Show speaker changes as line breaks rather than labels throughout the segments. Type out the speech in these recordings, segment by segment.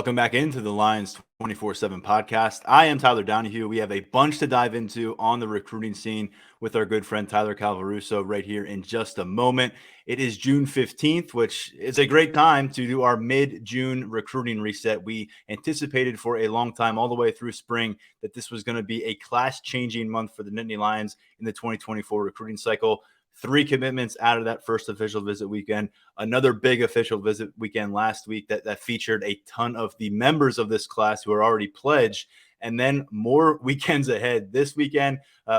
Welcome back into the Lions 24/7 podcast. I am Tyler Donohue. We have a bunch to dive into on the recruiting scene with our good friend Tyler Calvaruso right here in just a moment. It is June 15th, which is a great time to do our mid-June recruiting reset. We anticipated for a long time, all the way through spring, that this was going to be a class-changing month for the Nittany Lions in the 2024 recruiting cycle. 3 commitments out of that first official visit weekend. Another big official visit weekend last week that featured a ton of the members of this class who are already pledged. And then more weekends ahead. This weekend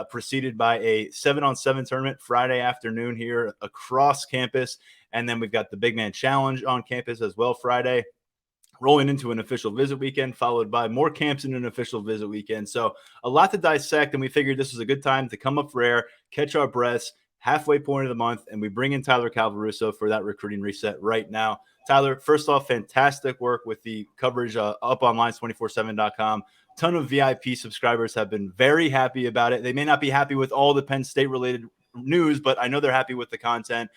preceded by a 7-on-7 tournament Friday afternoon here across campus. And then we've got the Big Man Challenge on campus as well Friday, rolling into an official visit weekend, followed by more camps in an official visit weekend. So a lot to dissect, and we figured this was a good time to come up for air, catch our breaths, halfway point of the month, and we bring in Tyler Calvaruso for that recruiting reset right now. Tyler, first off, fantastic work with the coverage up on lines247.com. Ton of VIP subscribers have been very happy about it. They may not be happy with all the Penn State related news, but I know they're happy with the content.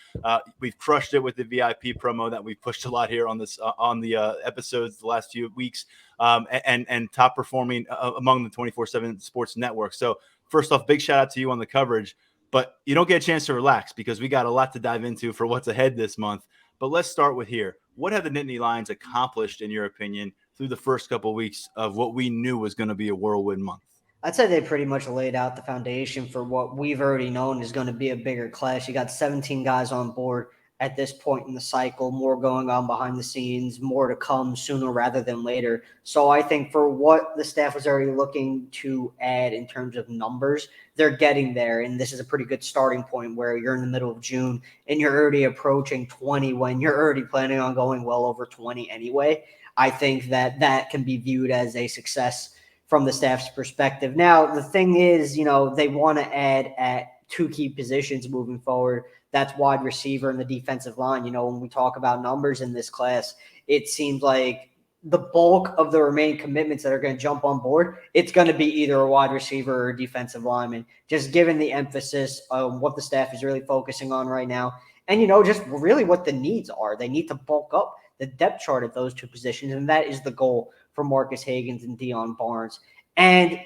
We've crushed it with the VIP promo that we've pushed a lot here on this on the episodes the last few weeks, and top performing among the 24/7 sports network. So first off, big shout out to you on the coverage. But you don't get a chance to relax because we got a lot to dive into for what's ahead this month. But let's start with here. What have the Nittany Lions accomplished, in your opinion, through the first couple of weeks of what we knew was going to be a whirlwind month?
I'd say they pretty much laid out the foundation for what we've already known is going to be a bigger class. You got 17 guys on board at this point in the cycle, more going on behind the scenes, more to come sooner rather than later. So I think for what the staff was already looking to add in terms of numbers, they're getting there. And this is a pretty good starting point where you're in the middle of June and you're already approaching 20 when you're already planning on going well over 20 anyway. I think that can be viewed as a success from the staff's perspective. Now, the thing is, they want to add at 2 key positions moving forward. That's wide receiver and the defensive line. When we talk about numbers in this class, it seems like the bulk of the remaining commitments that are going to jump on board, it's going to be either a wide receiver or a defensive lineman, just given the emphasis of what the staff is really focusing on right now. And, just really what the needs are. They need to bulk up the depth chart at those 2 positions, and that is the goal for Marcus Hagans and Deion Barnes. And,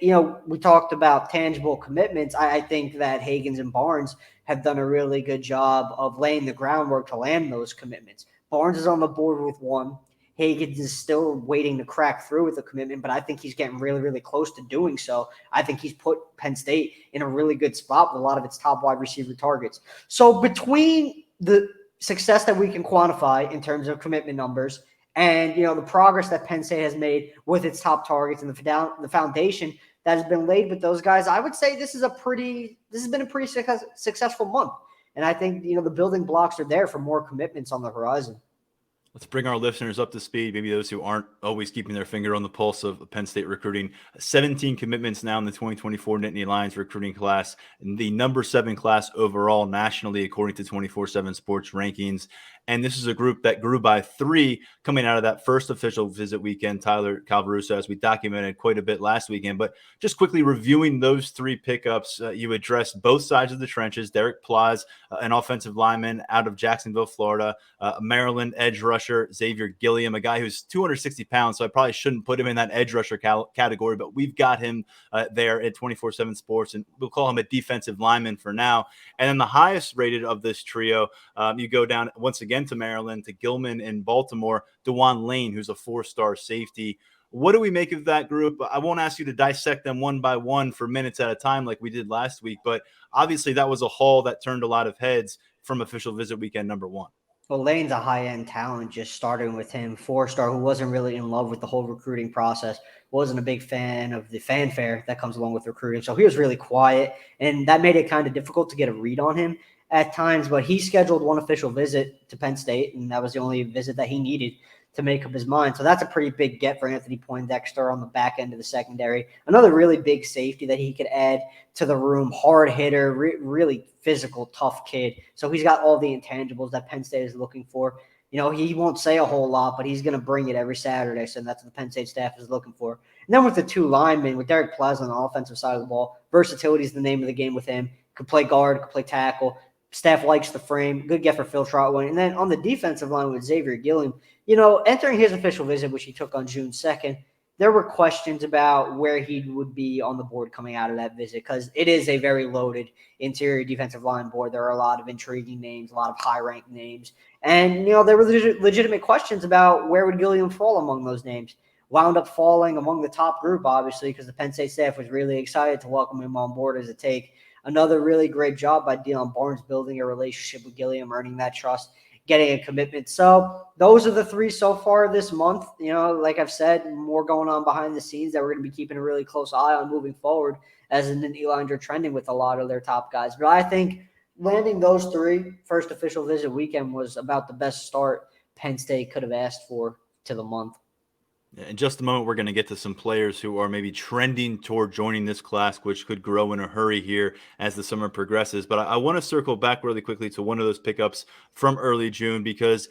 we talked about tangible commitments. I think that Hagans and Barnes have done a really good job of laying the groundwork to land those commitments. Barnes is on the board with 1. Hagans is still waiting to crack through with a commitment, but I think he's getting really, really close to doing so. I think he's put Penn State in a really good spot with a lot of its top wide receiver targets. So between the success that we can quantify in terms of commitment numbers and, the progress that Penn State has made with its top targets and the foundation that has been laid with those guys, I would say this has been a pretty successful month. And I think, the building blocks are there for more commitments on the horizon.
Let's bring our listeners up to speed, maybe those who aren't always keeping their finger on the pulse of Penn State recruiting. 17 commitments now in the 2024 Nittany Lions recruiting class, and the number 7 class overall nationally, according to 24/7 Sports rankings. And this is a group that grew by 3 coming out of that first official visit weekend, Tyler Calvaruso, as we documented quite a bit last weekend. But just quickly reviewing those 3 pickups, you addressed both sides of the trenches. Derek Plaz, an offensive lineman out of Jacksonville, Florida, Maryland edge rusher, Xavier Gilliam, a guy who's 260 pounds, so I probably shouldn't put him in that edge rusher category, but we've got him there at 24/7 Sports, and we'll call him a defensive lineman for now. And then the highest rated of this trio, you go down once again to Maryland, to Gilman in Baltimore, DeJuan Lane, who's a 4-star safety. What do we make of that group? I won't ask you to dissect them one by one for minutes at a time like we did last week, but obviously that was a haul that turned a lot of heads from official visit weekend number 1.
Well, Lane's a high-end talent, just starting with him, 4-star, who wasn't really in love with the whole recruiting process, wasn't a big fan of the fanfare that comes along with recruiting. So he was really quiet, and that made it kind of difficult to get a read on him at times. But he scheduled 1 official visit to Penn State, and that was the only visit that he needed to make up his mind. So that's a pretty big get for Anthony Poindexter on the back end of the secondary. Another really big safety that he could add to the room, hard hitter, really physical, tough kid. So he's got all the intangibles that Penn State is looking for. He won't say a whole lot, but he's going to bring it every Saturday. So that's what the Penn State staff is looking for. And then with the 2 linemen, with Derek Plaz on the offensive side of the ball, versatility is the name of the game with him. Could play guard, could play tackle. Staff likes the frame. Good get for Phil Trotwood. And then on the defensive line with Xavier Gilliam, entering his official visit, which he took on June 2nd, there were questions about where he would be on the board coming out of that visit because it is a very loaded interior defensive line board. There are a lot of intriguing names, a lot of high-ranked names. And, there were legitimate questions about where would Gilliam fall among those names. Wound up falling among the top group, obviously, because the Penn State staff was really excited to welcome him on board as a take. Another really great job by Deion Barnes building a relationship with Gilliam, earning that trust, getting a commitment. So those are the three so far this month. Like I've said, more going on behind the scenes that we're going to be keeping a really close eye on moving forward as the Nittany Lions are trending with a lot of their top guys. But I think landing those three first official visit weekend was about the best start Penn State could have asked for to the month.
In just a moment, we're going to get to some players who are maybe trending toward joining this class, which could grow in a hurry here as the summer progresses. But I want to circle back really quickly to one of those pickups from early June, because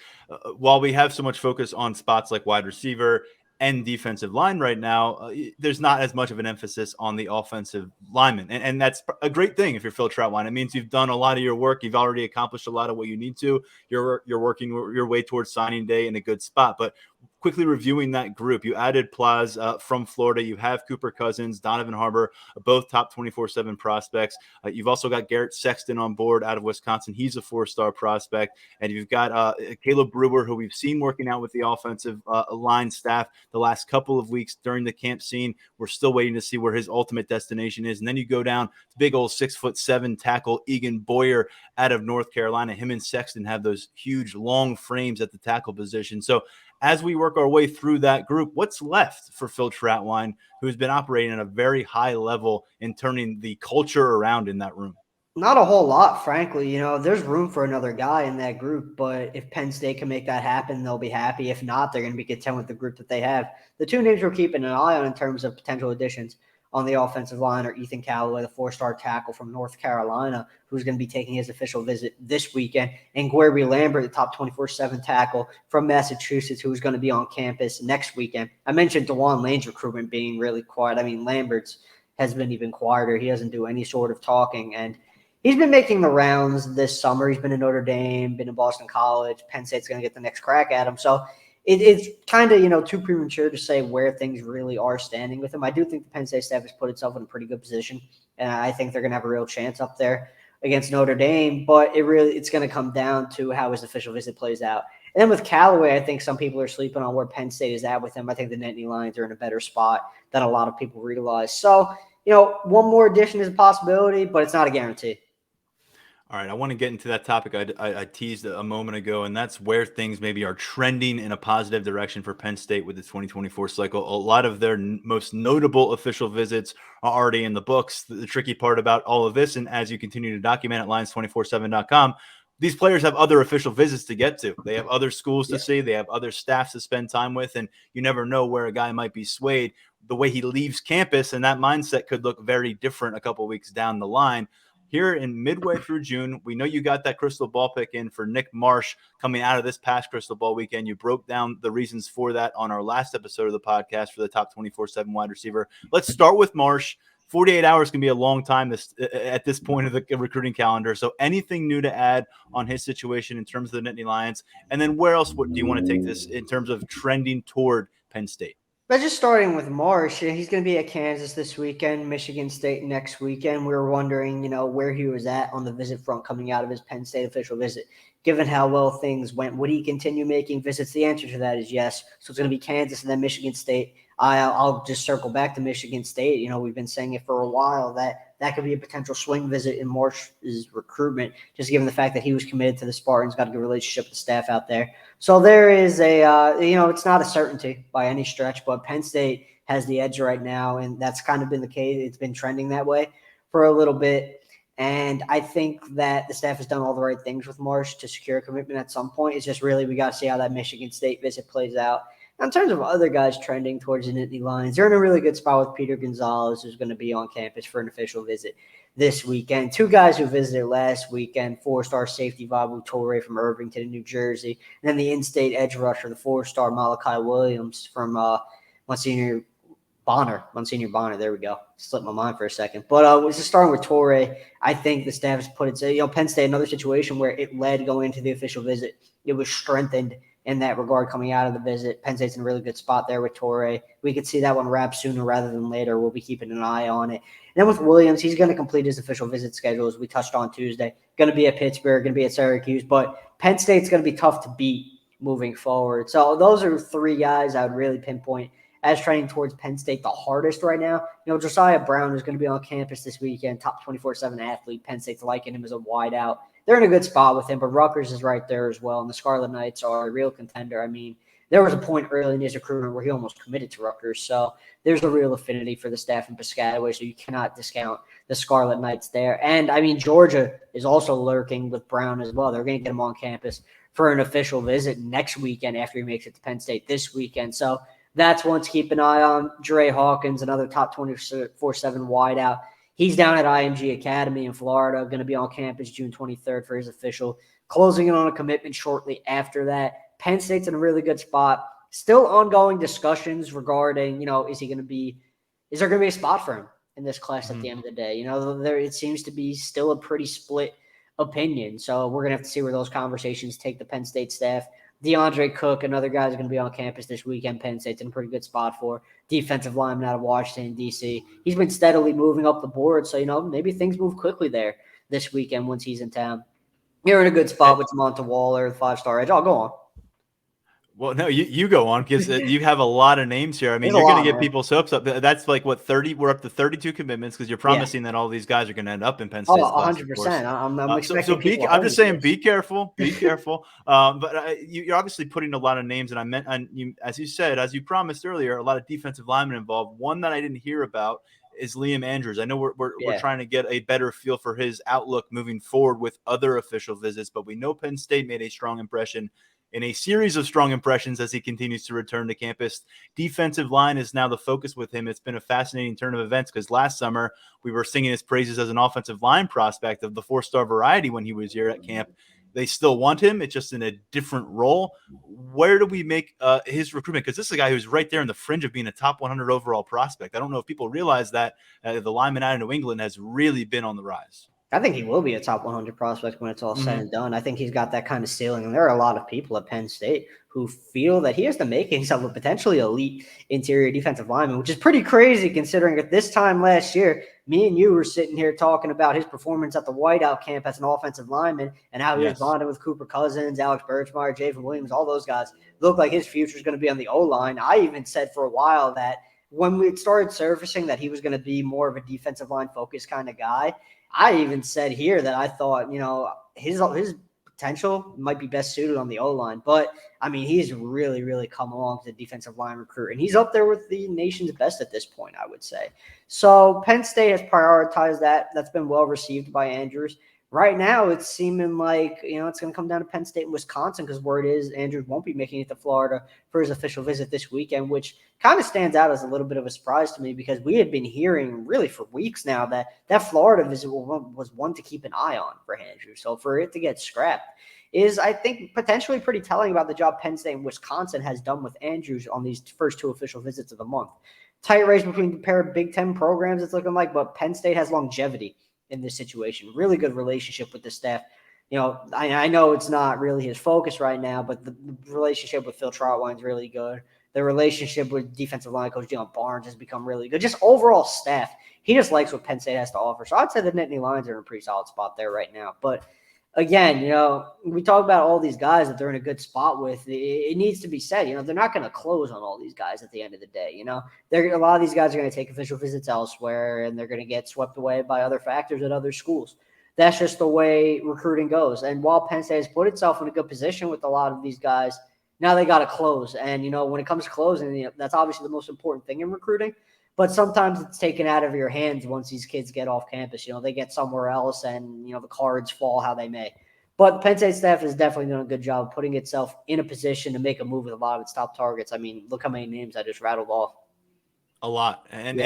while we have so much focus on spots like wide receiver and defensive line right now, there's not as much of an emphasis on the offensive lineman. And that's a great thing if you're Phil Troutwine. It means you've done a lot of your work. You've already accomplished a lot of what you need to. You're working your way towards signing day in a good spot. But quickly reviewing that group, you added Plaz from Florida. You have Cooper Cousins, Donovan Harbor, both top 24/7 prospects. You've also got Garrett Sexton on board out of Wisconsin. He's a 4-star prospect. And you've got Caleb Brewer, who we've seen working out with the offensive line staff the last couple of weeks during the camp scene. We're still waiting to see where his ultimate destination is. And then you go down to big old 6'7" tackle Egan Boyer out of North Carolina. Him and Sexton have those huge long frames at the tackle position. So as we work our way through that group, what's left for Phil Troutwine, who's been operating at a very high level and turning the culture around in that room?
Not a whole lot, frankly. There's room for another guy in that group, but if Penn State can make that happen, they'll be happy. If not, they're going to be content with the group that they have. The two names we're keeping an eye on in terms of potential additions on the offensive line are Ethan Callaway, the 4-star tackle from North Carolina, who's going to be taking his official visit this weekend, and Guerby Lambert, the top 24/7 tackle from Massachusetts, who's going to be on campus next weekend. I mentioned DeJuan Lane's recruitment being really quiet. I mean, Lambert's has been even quieter. He doesn't do any sort of talking, and he's been making the rounds this summer. He's been in Notre Dame, been in Boston College. Penn State's going to get the next crack at him. So it's kind of, too premature to say where things really are standing with him. I do think the Penn State staff has put itself in a pretty good position, and I think they're going to have a real chance up there against Notre Dame. But it's going to come down to how his official visit plays out. And then with Callaway, I think some people are sleeping on where Penn State is at with him. I think the Nittany Lions are in a better spot than a lot of people realize. So, one more addition is a possibility, but it's not a guarantee.
All right, I want to get into that topic I teased a moment ago, and that's where things maybe are trending in a positive direction for Penn State with the 2024 cycle. A lot of their most notable official visits are already in the books. The tricky part about all of this, and as you continue to document at Lions247.com, these players have other official visits to get to. They have other schools to see. They have other staffs to spend time with, and you never know where a guy might be swayed. The way he leaves campus, and that mindset could look very different a couple of weeks down the line. Here in midway through June, we know you got that crystal ball pick in for Nick Marsh coming out of this past crystal ball weekend. You broke down the reasons for that on our last episode of the podcast for the top 24/7 wide receiver. Let's start with Marsh. 48 hours can be a long time at this point of the recruiting calendar. So anything new to add on his situation in terms of the Nittany Lions? And then where else do you want to take this in terms of trending toward Penn State?
But just starting with Marsh, he's going to be at Kansas this weekend, Michigan State next weekend. We were wondering, where he was at on the visit front coming out of his Penn State official visit. Given how well things went, would he continue making visits? The answer to that is yes. So it's going to be Kansas and then Michigan State. I'll just circle back to Michigan State. We've been saying it for a while that could be a potential swing visit in Marsh's recruitment, just given the fact that he was committed to the Spartans, got a good relationship with the staff out there. So there is it's not a certainty by any stretch, but Penn State has the edge right now, and that's kind of been the case. It's been trending that way for a little bit. And I think that the staff has done all the right things with Marsh to secure a commitment at some point. It's just really we got to see how that Michigan State visit plays out. Now, in terms of other guys trending towards the Nittany Lions, they're in a really good spot with Peter Gonzalez, who's going to be on campus for an official visit this weekend. Two guys who visited last weekend, 4-star safety Vabu Torre from Irvington, New Jersey, and then the in-state edge rusher, the 4-star Malachi Williams from Monsignor Bonner. There we go. Slipped my mind for a second. But just starting with Torre, I think the staff has put it, Penn State, another situation where it led going into the official visit. It was strengthened in that regard coming out of the visit. Penn State's in a really good spot there with Torrey. We could see that one wrap sooner rather than later. We'll be keeping an eye on it. And then with Williams, he's going to complete his official visit schedule, as we touched on Tuesday. Going to be at Pittsburgh, going to be at Syracuse, but Penn State's going to be tough to beat moving forward. So those are three guys I would really pinpoint as trending towards Penn State the hardest right now. Josiah Brown is going to be on campus this weekend, top 24/7 athlete. Penn State's liking him as a wideout. They're in a good spot with him, but Rutgers is right there as well, and the Scarlet Knights are a real contender. I mean, there was a point early in his recruitment where he almost committed to Rutgers, so there's a real affinity for the staff in Piscataway, so you cannot discount the Scarlet Knights there. And, I mean, Georgia is also lurking with Brown as well. They're going to get him on campus for an official visit next weekend after he makes it to Penn State this weekend. So that's one to keep an eye on. Dre Hawkins, another top 24/7 wideout. He's down at IMG Academy in Florida, going to be on campus June 23rd for his official, closing in on a commitment shortly after that. Penn State's in a really good spot. Still ongoing discussions regarding, is there going to be a spot for him in this class at the end of the day? It seems to be still a pretty split opinion. So we're going to have to see where those conversations take the Penn State staff. DeAndre Cook, another guy is going to be on campus this weekend. Penn State's in a pretty good spot for defensive lineman out of Washington, D.C. He's been steadily moving up the board, so, maybe things move quickly there this weekend once he's in town. You're in a good spot with Monta Waller, the 5-star edge. I'll go on.
Well, no, you go on because you have a lot of names here. I mean, you're going to get people's hopes up. That's like what 30. We're up to 32 commitments because you're promising that all these guys are going to end up in Penn State.
100%. I'm expecting.
I'm just saying, be careful, be careful. But you're obviously putting a lot of names, and I meant, as you said, as you promised earlier, a lot of defensive linemen involved. One that I didn't hear about is Liam Andrews. I know we're trying to get a better feel for his outlook moving forward with other official visits, but we know Penn State made a strong impression in a series of strong impressions as he continues to return to campus. Defensive line is now the focus with him. It's been a fascinating turn of events because last summer we were singing his praises as an offensive line prospect of the 4-star variety when he was here at camp. They still want him. It's just in a different role. Where do we make his recruitment? Because this is a guy who's right there in the fringe of being a top 100 overall prospect. I don't know if people realize that the lineman out of New England has really been on the rise.
I think he will be a top 100 prospect when it's all said and done. I think he's got that kind of ceiling. And there are a lot of people at Penn State who feel that he has the makings of a potentially elite interior defensive lineman, which is pretty crazy considering at this time last year, me and you were sitting here talking about his performance at the Whiteout camp as an offensive lineman and how he was bonding with Cooper Cousins, Alex Birchmeyer, Javen Williams, all those guys. Look like his future is going to be on the O-line. I even said for a while that when we started surfacing that he was going to be more of a defensive line focused kind of guy, I even said here that I thought, his potential might be best suited on the O-line. But, I mean, he's really, really come along to the defensive line recruit. And he's up there with the nation's best at this point, I would say. So Penn State has prioritized that. That's been well received by Andrews. Right now, it's seeming like, it's going to come down to Penn State and Wisconsin because word is Andrews won't be making it to Florida for his official visit this weekend, which kind of stands out as a little bit of a surprise to me because we had been hearing really for weeks now that Florida visit was one to keep an eye on for Andrews. So for it to get scrapped is, I think, potentially pretty telling about the job Penn State and Wisconsin has done with Andrews on these first two official visits of the month. Tight race between the pair of Big Ten programs, it's looking like, but Penn State has longevity in this situation. Really good relationship with the staff. I know it's not really his focus right now, but the relationship with Phil Trotwine is really good. The relationship with defensive line coach Deion Barnes has become really good. Just overall staff, he just likes what Penn State has to offer. So I'd say the Nittany Lions are in a pretty solid spot there right now. But again, we talk about all these guys that they're in a good spot with. It needs to be said, they're not going to close on all these guys at the end of the day. A lot of these guys are going to take official visits elsewhere, and they're going to get swept away by other factors at other schools. That's just the way recruiting goes. And while Penn State has put itself in a good position with a lot of these guys, now they got to close. And, when it comes to closing, that's obviously the most important thing in recruiting. But sometimes it's taken out of your hands once these kids get off campus. They get somewhere else and, the cards fall how they may. But the Penn State staff has definitely done a good job of putting itself in a position to make a move with a lot of its top targets. I mean, look how many names I just rattled off.
A lot. And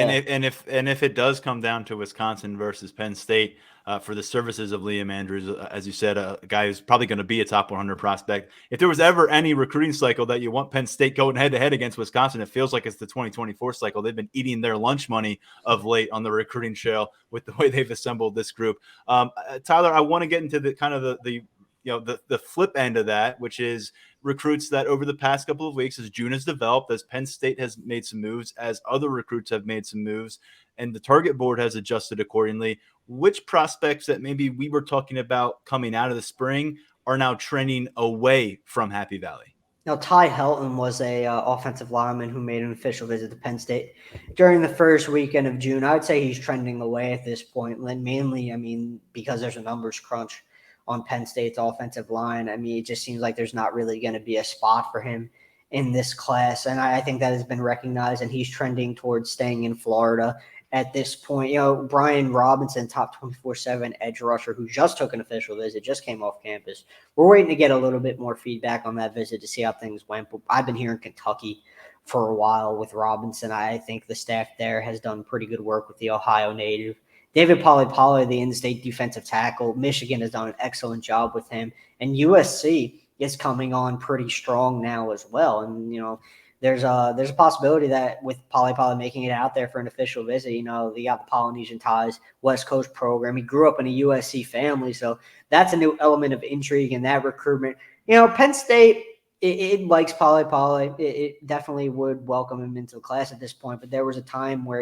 if it does come down to Wisconsin versus Penn State for the services of Liam Andrews, as you said, a guy who's probably going to be a top 100 prospect. If there was ever any recruiting cycle that you want Penn State going head to head against Wisconsin, it feels like it's the 2024 cycle. They've been eating their lunch money of late on the recruiting trail with the way they've assembled this group. Tyler, I want to get into the kind of the the flip end of that, which is recruits that over the past couple of weeks, as June has developed, as Penn State has made some moves, as other recruits have made some moves, and the target board has adjusted accordingly, which prospects that maybe we were talking about coming out of the spring are now trending away from Happy Valley?
Now, Ty Helton was a offensive lineman who made an official visit to Penn State during the first weekend of June. I would say he's trending away at this point, and mainly, because there's a numbers crunch on Penn State's offensive line. It just seems like there's not really going to be a spot for him in this class, and I think that has been recognized, and he's trending towards staying in Florida at this point. Brian Robinson, top 24/7 edge rusher, who just took an official visit, just came off campus. We're waiting to get a little bit more feedback on that visit to see how things went. But I've been here in Kentucky for a while with Robinson. I think the staff there has done pretty good work with the Ohio native. David Poly, the in-state defensive tackle, Michigan has done an excellent job with him. And USC is coming on pretty strong now as well. And, there's a possibility that with Poly making it out there for an official visit, they got the Polynesian ties, West Coast program. He grew up in a USC family, so that's a new element of intrigue in that recruitment. Penn State, it likes Poly. It definitely would welcome him into the class at this point, but there was a time where,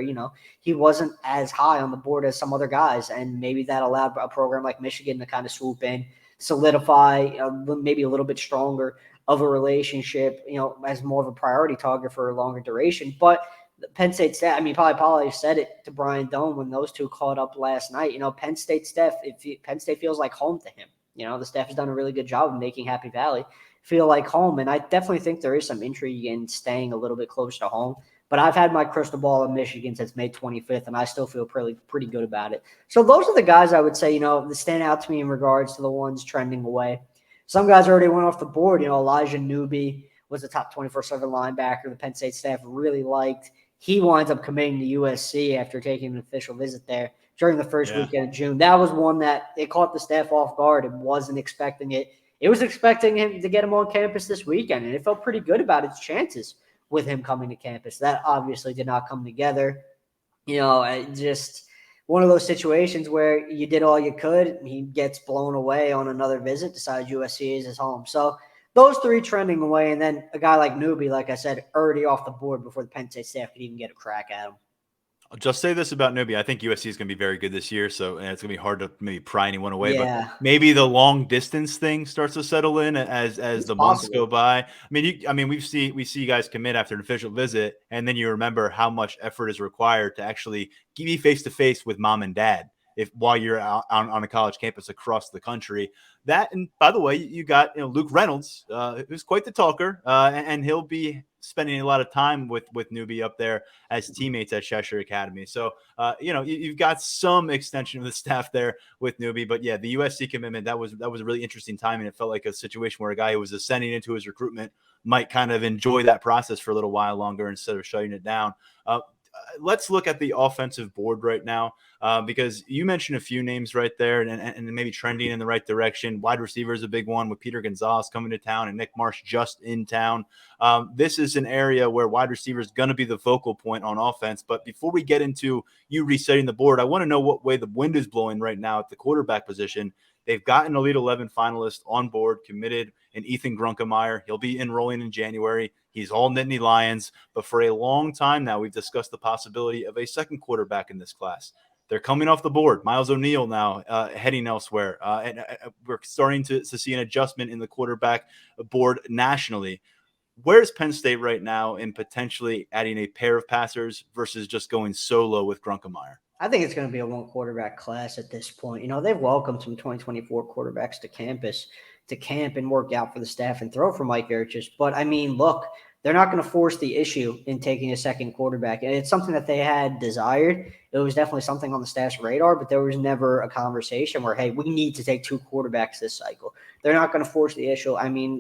he wasn't as high on the board as some other guys, and maybe that allowed a program like Michigan to kind of swoop in, solidify maybe a little bit stronger of a relationship, as more of a priority target for a longer duration. But Penn State staff, Poly said it to Brian Doan when those two caught up last night. Penn State staff, Penn State feels like home to him. The staff has done a really good job of making Happy Valley feel like home. And I definitely think there is some intrigue in staying a little bit close to home. But I've had my crystal ball in Michigan since May 25th, and I still feel pretty good about it. So those are the guys I would say, that stand out to me in regards to the ones trending away. Some guys already went off the board. Elijah Newby was a top 24/7 linebacker the Penn State staff really liked. He winds up committing to USC after taking an official visit there during the first weekend of June. That was one that it caught the staff off guard and wasn't expecting it. It was expecting him to get him on campus this weekend, and it felt pretty good about its chances with him coming to campus. That obviously did not come together. Just one of those situations where you did all you could. He gets blown away on another visit, decides USC is his home. So those three trending away, and then a guy like Newby, like I said, already off the board before the Penn State staff could even get a crack at him.
I'll just say this about Newby. I think USC is going to be very good this year, so it's going to be hard to maybe pry anyone away.
Yeah.
But maybe the long distance thing starts to settle in as the months go by. We see you guys commit after an official visit, and then you remember how much effort is required to actually be face to face with mom and dad while you're out on a college campus across the country. That, and by the way, you got Luke Reynolds, who's quite the talker, and he'll be spending a lot of time with Newby up there as teammates at Cheshire Academy. So, you've got some extension of the staff there with Newby. But yeah, the USC commitment, that was a really interesting time, and it felt like a situation where a guy who was ascending into his recruitment might kind of enjoy that process for a little while longer instead of shutting it down. Let's look at the offensive board right now, because you mentioned a few names right there and maybe trending in the right direction. Wide receiver is a big one with Peter Gonzalez coming to town and Nick Marsh just in town. This is an area where wide receiver is going to be the focal point on offense. But before we get into you resetting the board, I want to know what way the wind is blowing right now at the quarterback position. They've got an Elite 11 finalist on board, committed, in Ethan Grunkemeyer. He'll be enrolling in January. He's all Nittany Lions, but for a long time now, we've discussed the possibility of a second quarterback in this class. They're coming off the board. Miles O'Neill now heading elsewhere, and we're starting to see an adjustment in the quarterback board nationally. Where's Penn State right now in potentially adding a pair of passers versus just going solo with Grunkemeyer?
I think it's going to be a one quarterback class at this point. They've welcomed some 2024 quarterbacks to campus to camp and work out for the staff and throw for Mike Erches. But look, they're not going to force the issue in taking a second quarterback. And it's something that they had desired. It was definitely something on the staff's radar, but there was never a conversation where, hey, we need to take two quarterbacks this cycle. They're not going to force the issue.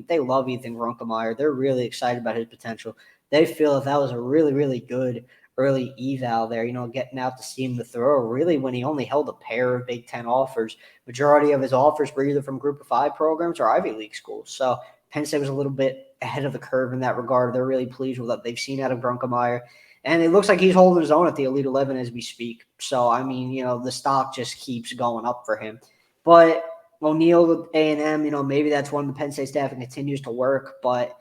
They love Ethan Grunkemeyer. They're really excited about his potential. They feel that was a really, really good early eval there, getting out to see him to throw, really when he only held a pair of Big Ten offers. Majority of his offers were either from Group of Five programs or Ivy League schools. So Penn State was a little bit ahead of the curve in that regard. They're really pleased with what they've seen out of Grunkemeyer. And it looks like he's holding his own at the Elite 11 as we speak. So, the stock just keeps going up for him. But O'Neill, A&M, maybe that's one the Penn State staff continues to work. But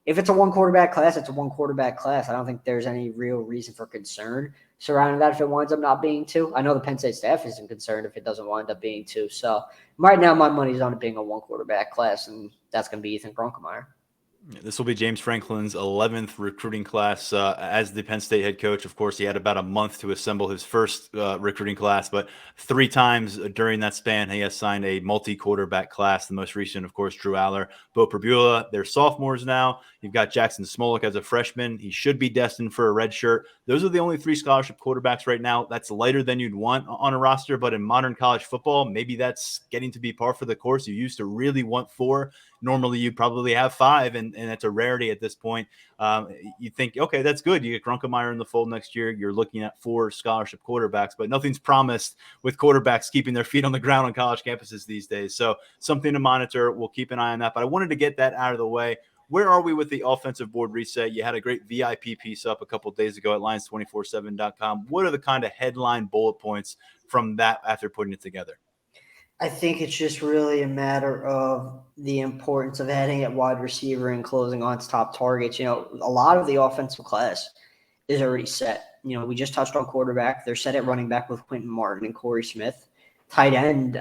if it's a one quarterback class, it's a one quarterback class. I don't think there's any real reason for concern surrounding that if it winds up not being two. I know the Penn State staff isn't concerned if it doesn't wind up being two. So right now, my money's on it being a one quarterback class, and that's going to be Ethan Grunkemeyer.
This will be James Franklin's 11th recruiting class as the Penn State head coach. Of course, he had about a month to assemble his first recruiting class, but 3 times during that span, he has signed a multi-quarterback class. The most recent, of course, Drew Aller, Bo Perbula. They're sophomores now. You've got Jackson Smolik as a freshman. He should be destined for a red shirt. Those are the only 3 scholarship quarterbacks right now. That's lighter than you'd want on a roster, but in modern college football, maybe that's getting to be par for the course. You used to really want 4. Normally you probably have 5, and it's a rarity at this point. You think, okay, that's good. You get Grunkemeyer in the fold next year. You're looking at 4 scholarship quarterbacks, but nothing's promised with quarterbacks keeping their feet on the ground on college campuses these days. So something to monitor. We'll keep an eye on that. But I wanted to get that out of the way. Where are we with the offensive board reset? You had a great VIP piece up a couple of days ago at Lions247.com. What are the kind of headline bullet points from that after putting it together?
I think it's just really a matter of the importance of adding at wide receiver and closing on its top targets. A lot of the offensive class is already set. We just touched on quarterback. They're set at running back with Quentin Martin and Corey Smith. Tight end,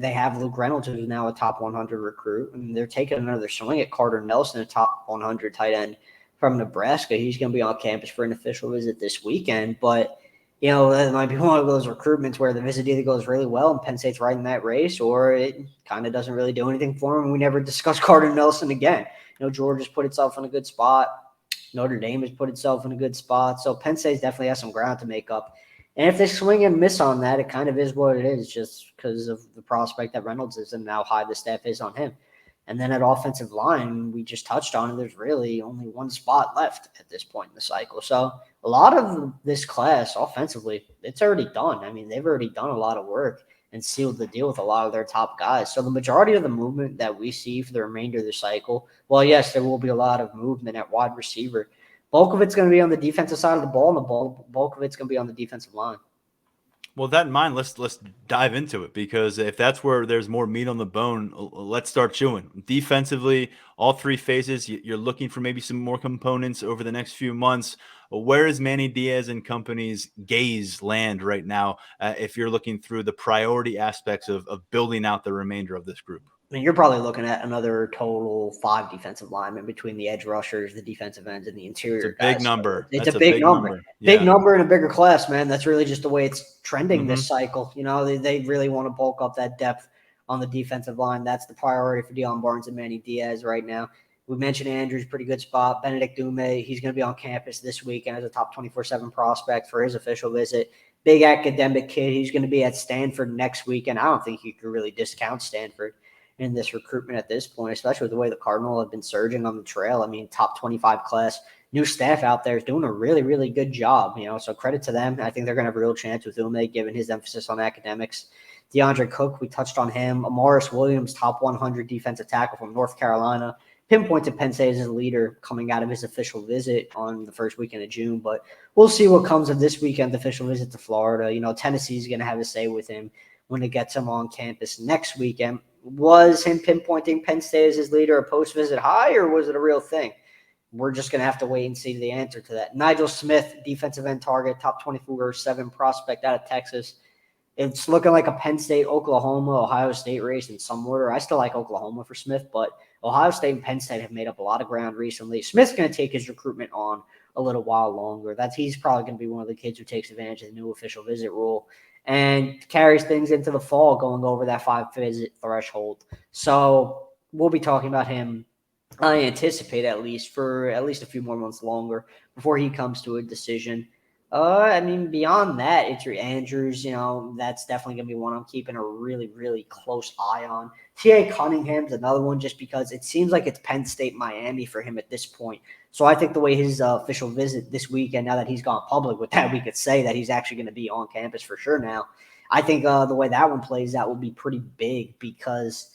they have Luke Reynolds, who's now a top 100 recruit. And they're taking another swing at Carter Nelson, a top 100 tight end from Nebraska. He's going to be on campus for an official visit this weekend. But it might be one of those recruitments where the visit either goes really well and Penn State's right in that race, or it kind of doesn't really do anything for him. And we never discuss Carter Nelson again. Georgia's put itself in a good spot. Notre Dame has put itself in a good spot. So Penn State definitely has some ground to make up. And if they swing and miss on that, it kind of is what it is, just because of the prospect that Reynolds is and how high the staff is on him. And then at offensive line, we just touched on it. There's really only one spot left at this point in the cycle. So a lot of this class offensively, it's already done. I mean, they've already done a lot of work and sealed the deal with a lot of their top guys. So the majority of the movement that we see for the remainder of the cycle, well, yes, there will be a lot of movement at wide receiver. Bulk of it's going to be on the defensive side of the ball, and the bulk of it's going to be on the defensive line.
Well, that in mind, let's dive into it, because if that's where there's more meat on the bone, let's start chewing. Defensively, all 3 phases, you're looking for maybe some more components over the next few months. Where is Manny Diaz and company's gaze land right now if you're looking through the priority aspects of building out the remainder of this group?
I mean, you're probably looking at another total 5 defensive linemen between the edge rushers, the defensive ends, and the interior.
It's a big number.
It's a big number.
Yeah.
Big number in a bigger class, man. That's really just the way it's trending this cycle. They really want to bulk up that depth on the defensive line. That's the priority for Deion Barnes and Manny Diaz right now. We mentioned Andrews, pretty good spot. Benedict Dume, he's going to be on campus this weekend as a top 24/7 prospect for his official visit. Big academic kid. He's going to be at Stanford next weekend. I don't think you could really discount Stanford in this recruitment at this point, especially with the way the Cardinal have been surging on the trail. I mean, top 25 class, new staff out there is doing a really, really good job, so credit to them. I think they're going to have a real chance with Ume, given his emphasis on academics. DeAndre Cook, we touched on him. Amaris Williams, top 100 defensive tackle from North Carolina. Pinpointed Penn State as a leader coming out of his official visit on the first weekend of June, but we'll see what comes of this weekend's official visit to Florida. Tennessee's going to have a say with him when it gets him on campus next weekend. Was him pinpointing Penn State as his leader a post-visit high, or was it a real thing? We're just going to have to wait and see the answer to that. Nigel Smith, defensive end target, top 24/7 prospect out of Texas. It's looking like a Penn State, Oklahoma, Ohio State race in some order. I still like Oklahoma for Smith, but Ohio State and Penn State have made up a lot of ground recently. Smith's going to take his recruitment on a little while longer. He's probably going to be one of the kids who takes advantage of the new official visit rule and carries things into the fall, going over that 5-visit threshold. So we'll be talking about him, I anticipate, at least for a few more months longer before he comes to a decision. Beyond that, it's your Andrews. That's definitely going to be one I'm keeping a really, really close eye on. T.A. Cunningham's another one, just because it seems like it's Penn State, Miami for him at this point. So I think the way his official visit this weekend, now that he's gone public with that, we could say that he's actually going to be on campus for sure now. I think the way that one plays out will be pretty big, because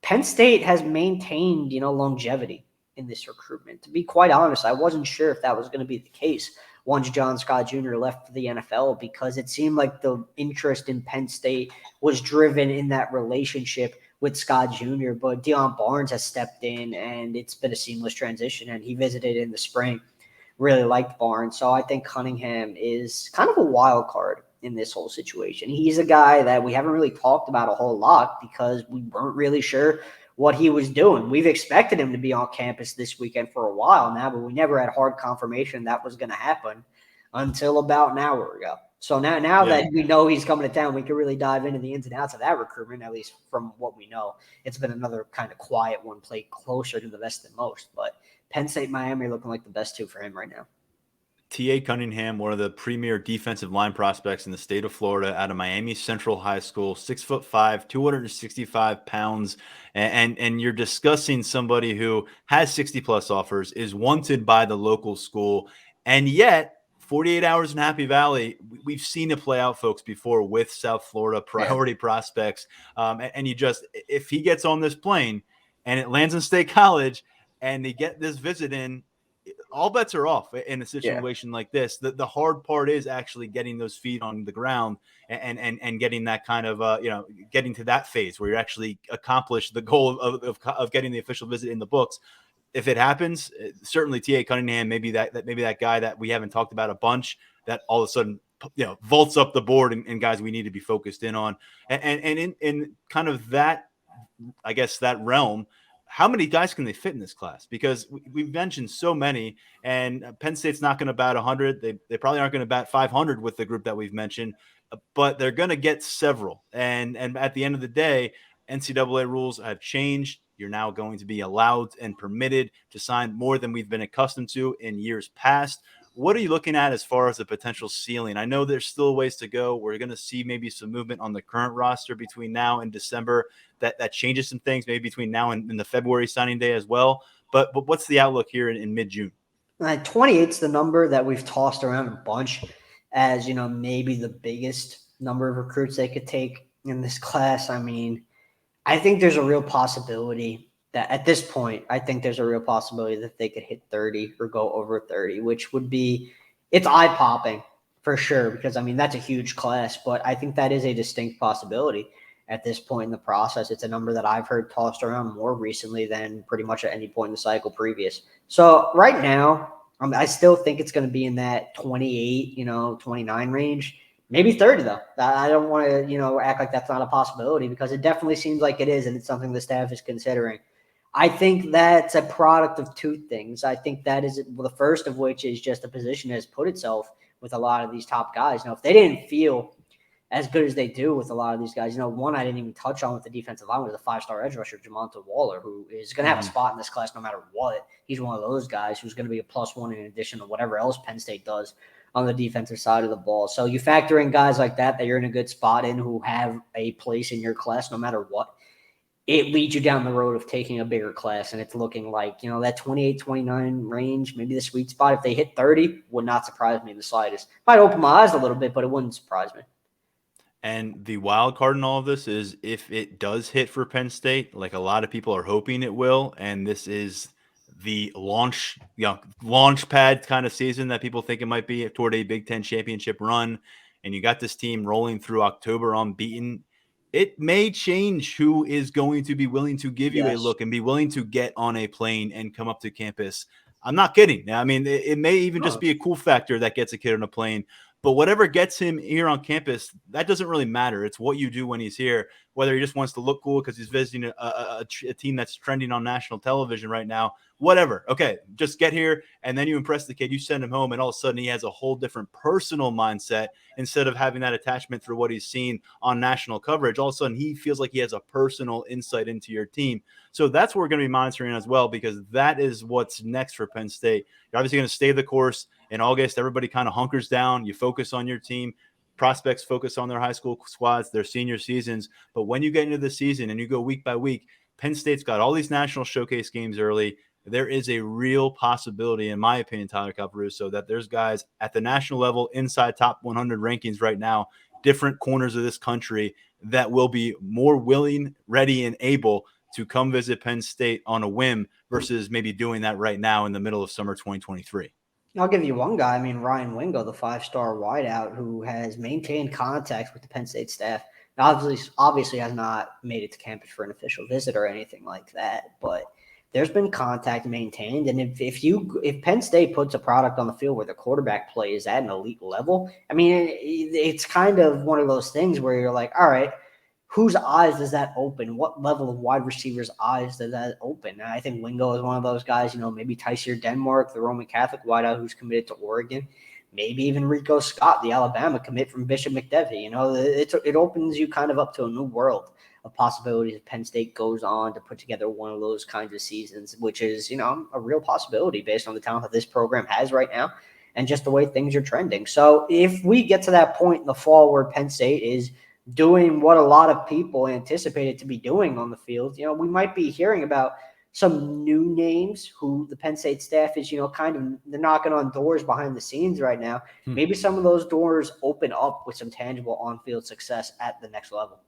Penn State has maintained, longevity in this recruitment. To be quite honest, I wasn't sure if that was going to be the case once John Scott Jr. left for the NFL, because it seemed like the interest in Penn State was driven in that relationship with Scott Jr., but Deion Barnes has stepped in, and it's been a seamless transition, and he visited in the spring. Really liked Barnes. So I think Cunningham is kind of a wild card in this whole situation. He's a guy that we haven't really talked about a whole lot because we weren't really sure what he was doing. We've expected him to be on campus this weekend for a while now, but we never had hard confirmation that was going to happen until about an hour ago. So now that we know he's coming to town, we can really dive into the ins and outs of that recruitment, at least from what we know. It's been another kind of quiet one, played closer to the vest than most, but Penn State, Miami are looking like the best two for him right now.
T.A. Cunningham, one of the premier defensive line prospects in the state of Florida, out of Miami Central High School, 6'5", 265 pounds, and you're discussing somebody who has 60+ offers, is wanted by the local school, and yet 48 hours in Happy Valley, we've seen it play out, folks, before with South Florida priority prospects, and you just, if he gets on this plane and it lands in State College and they get this visit in, all bets are off in a situation like this. The hard part is actually getting those feet on the ground and getting that kind of getting to that phase where you actually accomplish the goal of getting the official visit in the books. If it happens, certainly T.A. Cunningham, maybe that guy that we haven't talked about a bunch, that all of a sudden vaults up the board and guys we need to be focused in on, and in kind of that, I guess, that realm. How many guys can they fit in this class? Because we've mentioned so many, and Penn State's not going to bat 100. They probably aren't going to bat 500 with the group that we've mentioned, but they're going to get several. And at the end of the day, NCAA rules have changed. You're now going to be allowed and permitted to sign more than we've been accustomed to in years past. What are you looking at as far as the potential ceiling? I know there's still a ways to go. We're going to see maybe some movement on the current roster between now and December that changes some things, maybe between now and the February signing day as well. But what's the outlook here in mid-June?
28 is the number that we've tossed around a bunch as, maybe the biggest number of recruits they could take in this class. I mean, I think there's a real possibility that at this point, I think there's a real possibility that they could hit 30 or go over 30, which would be, it's eye-popping for sure, because, I mean, that's a huge class, but I think that is a distinct possibility at this point in the process. It's a number that I've heard tossed around more recently than pretty much at any point in the cycle previous. So right now, I still think it's going to be in that 28, 29 range. Maybe 30, though. I don't want to, act like that's not a possibility, because it definitely seems like it is, and it's something the staff is considering. I think that's a product of two things. I think that is the first of which is just a position has put itself with a lot of these top guys. If they didn't feel as good as they do with a lot of these guys, one I didn't even touch on with the defensive line was a 5-star edge rusher, Jamonta Waller, who is going to have a spot in this class no matter what. He's one of those guys who's going to be a +1 in addition to whatever else Penn State does on the defensive side of the ball. So you factor in guys like that you're in a good spot in, who have a place in your class no matter what. It leads you down the road of taking a bigger class, and it's looking like, that 28, 29 range, maybe the sweet spot. If they hit 30, would not surprise me in the slightest. Might open my eyes a little bit, but it wouldn't surprise me.
And the wild card in all of this is if it does hit for Penn State, like a lot of people are hoping it will, and this is the launch pad kind of season that people think it might be toward a Big Ten championship run, and you got this team rolling through October unbeaten, it may change who is going to be willing to give you a look and be willing to get on a plane and come up to campus. I'm not kidding. I mean, it may even just be a cool factor that gets a kid on a plane. But whatever gets him here on campus, that doesn't really matter. It's what you do when he's here, whether he just wants to look cool because he's visiting a team that's trending on national television right now, whatever. Okay, just get here, and then you impress the kid. You send him home, and all of a sudden he has a whole different personal mindset instead of having that attachment through what he's seen on national coverage. All of a sudden he feels like he has a personal insight into your team. So that's what we're going to be monitoring as well, because that is what's next for Penn State. You're obviously going to stay the course. In August, everybody kind of hunkers down. You focus on your team. Prospects focus on their high school squads, their senior seasons. But when you get into the season and you go week by week, Penn State's got all these national showcase games early. There is a real possibility, in my opinion, Tyler Calvaruso, that there's guys at the national level inside top 100 rankings right now, different corners of this country, that will be more willing, ready, and able to come visit Penn State on a whim versus maybe doing that right now in the middle of summer 2023.
I'll give you one guy. Ryan Wingo, the 5-star wideout, who has maintained contact with the Penn State staff Obviously has not made it to campus for an official visit or anything like that, but there's been contact maintained. And if Penn State puts a product on the field where the quarterback play is at an elite level, I mean, it's kind of one of those things where you're like, all right, whose eyes does that open? What level of wide receivers' eyes does that open? And I think Wingo is one of those guys, maybe Tysier Denmark, the Roman Catholic wideout who's committed to Oregon. Maybe even Rico Scott, the Alabama commit from Bishop McDevie. It opens you kind of up to a new world of possibilities if Penn State goes on to put together one of those kinds of seasons, which is, a real possibility based on the talent that this program has right now and just the way things are trending. So if we get to that point in the fall where Penn State is doing what a lot of people anticipated to be doing on the field, we might be hearing about some new names who the Penn State staff is, kind of they're knocking on doors behind the scenes right now. Maybe some of those doors open up with some tangible on-field success at the next level.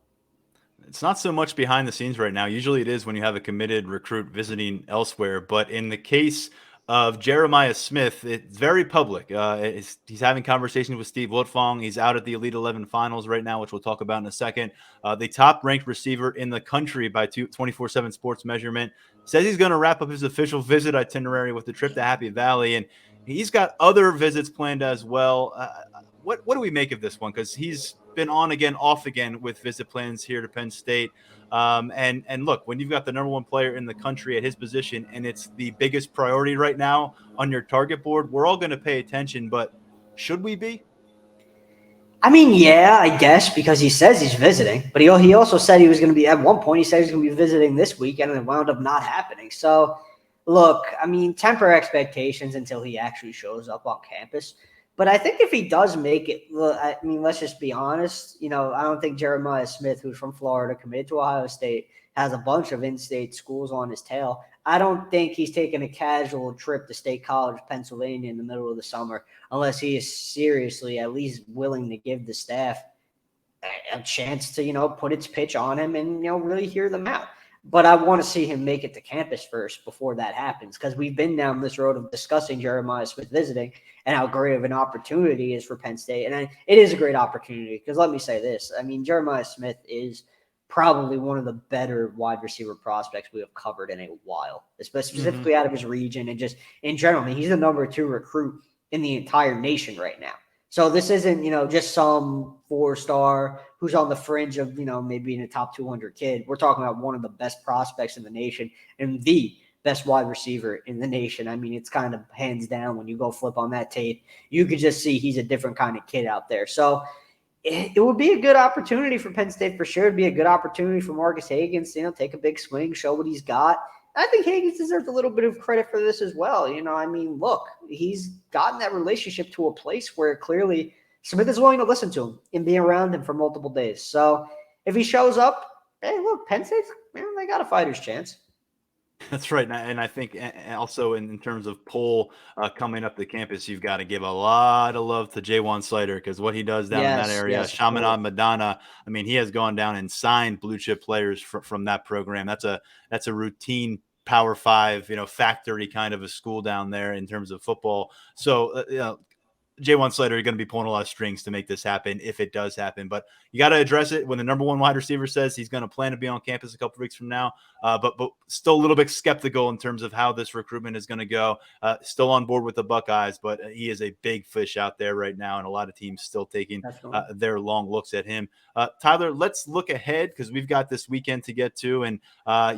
It's not so much behind the scenes right now. Usually it is when you have a committed recruit visiting elsewhere. But in the case of Jeremiah Smith, it's very public. He's having conversations with Steve Wiltfong. He's out at the Elite 11 finals right now, which we'll talk about in a second. The top ranked receiver in the country by 24/7 Sports Measurement says he's going to wrap up his official visit itinerary with the trip to Happy Valley. And he's got other visits planned as well. What do we make of this one? Because he's been on again, off again with visit plans here to Penn State. And look, when you've got the number one player in the country at his position, and it's the biggest priority right now on your target board, we're all going to pay attention. But should we be?
I mean, yeah, I guess, because he says he's visiting, but he also said he was going to be, at one point, he said he was going to be visiting this weekend, and it wound up not happening. So, look, I mean, temper expectations until he actually shows up on campus. But I think if he does make it, I mean, let's just be honest. I don't think Jeremiah Smith, who's from Florida, committed to Ohio State, has a bunch of in-state schools on his tail. I don't think he's taking a casual trip to State College, Pennsylvania in the middle of the summer, unless he is seriously at least willing to give the staff a chance to, put its pitch on him and, really hear them out. But I want to see him make it to campus first before that happens, because we've been down this road of discussing Jeremiah Smith visiting and how great of an opportunity it is for Penn State. And it is a great opportunity, because let me say this. I mean, Jeremiah Smith is probably one of the better wide receiver prospects we have covered in a while, specifically out of his region and just in general. I mean, he's the number 2 recruit in the entire nation right now. So this isn't, just some 4-star who's on the fringe of, maybe in a top 200 kid. We're talking about one of the best prospects in the nation and the best wide receiver in the nation. I mean, it's kind of hands down when you go flip on that tape. You could just see he's a different kind of kid out there. So it would be a good opportunity for Penn State for sure. It'd be a good opportunity for Marcus Hagans to, take a big swing, show what he's got. I think Hagans deserves a little bit of credit for this as well. I mean, look, he's gotten that relationship to a place where clearly Smith is willing to listen to him and be around him for multiple days. So if he shows up, hey, look, Penn State's, they got a fighter's chance.
That's right. And I think also in terms of pull coming up the campus, you've got to give a lot of love to Jaywan Slater, because what he does down in that area, Chaminade Madonna, I mean, he has gone down and signed blue chip players from that program. That's a routine Power 5, factory kind of a school down there in terms of football. So, Jaywan Slater are going to be pulling a lot of strings to make this happen if it does happen. But you got to address it when the number 1 wide receiver says he's going to plan to be on campus a couple of weeks from now. But still a little bit skeptical in terms of how this recruitment is going to go. Still on board with the Buckeyes, but he is a big fish out there right now, and a lot of teams still taking their long looks at him. Tyler, let's look ahead, because we've got this weekend to get to, and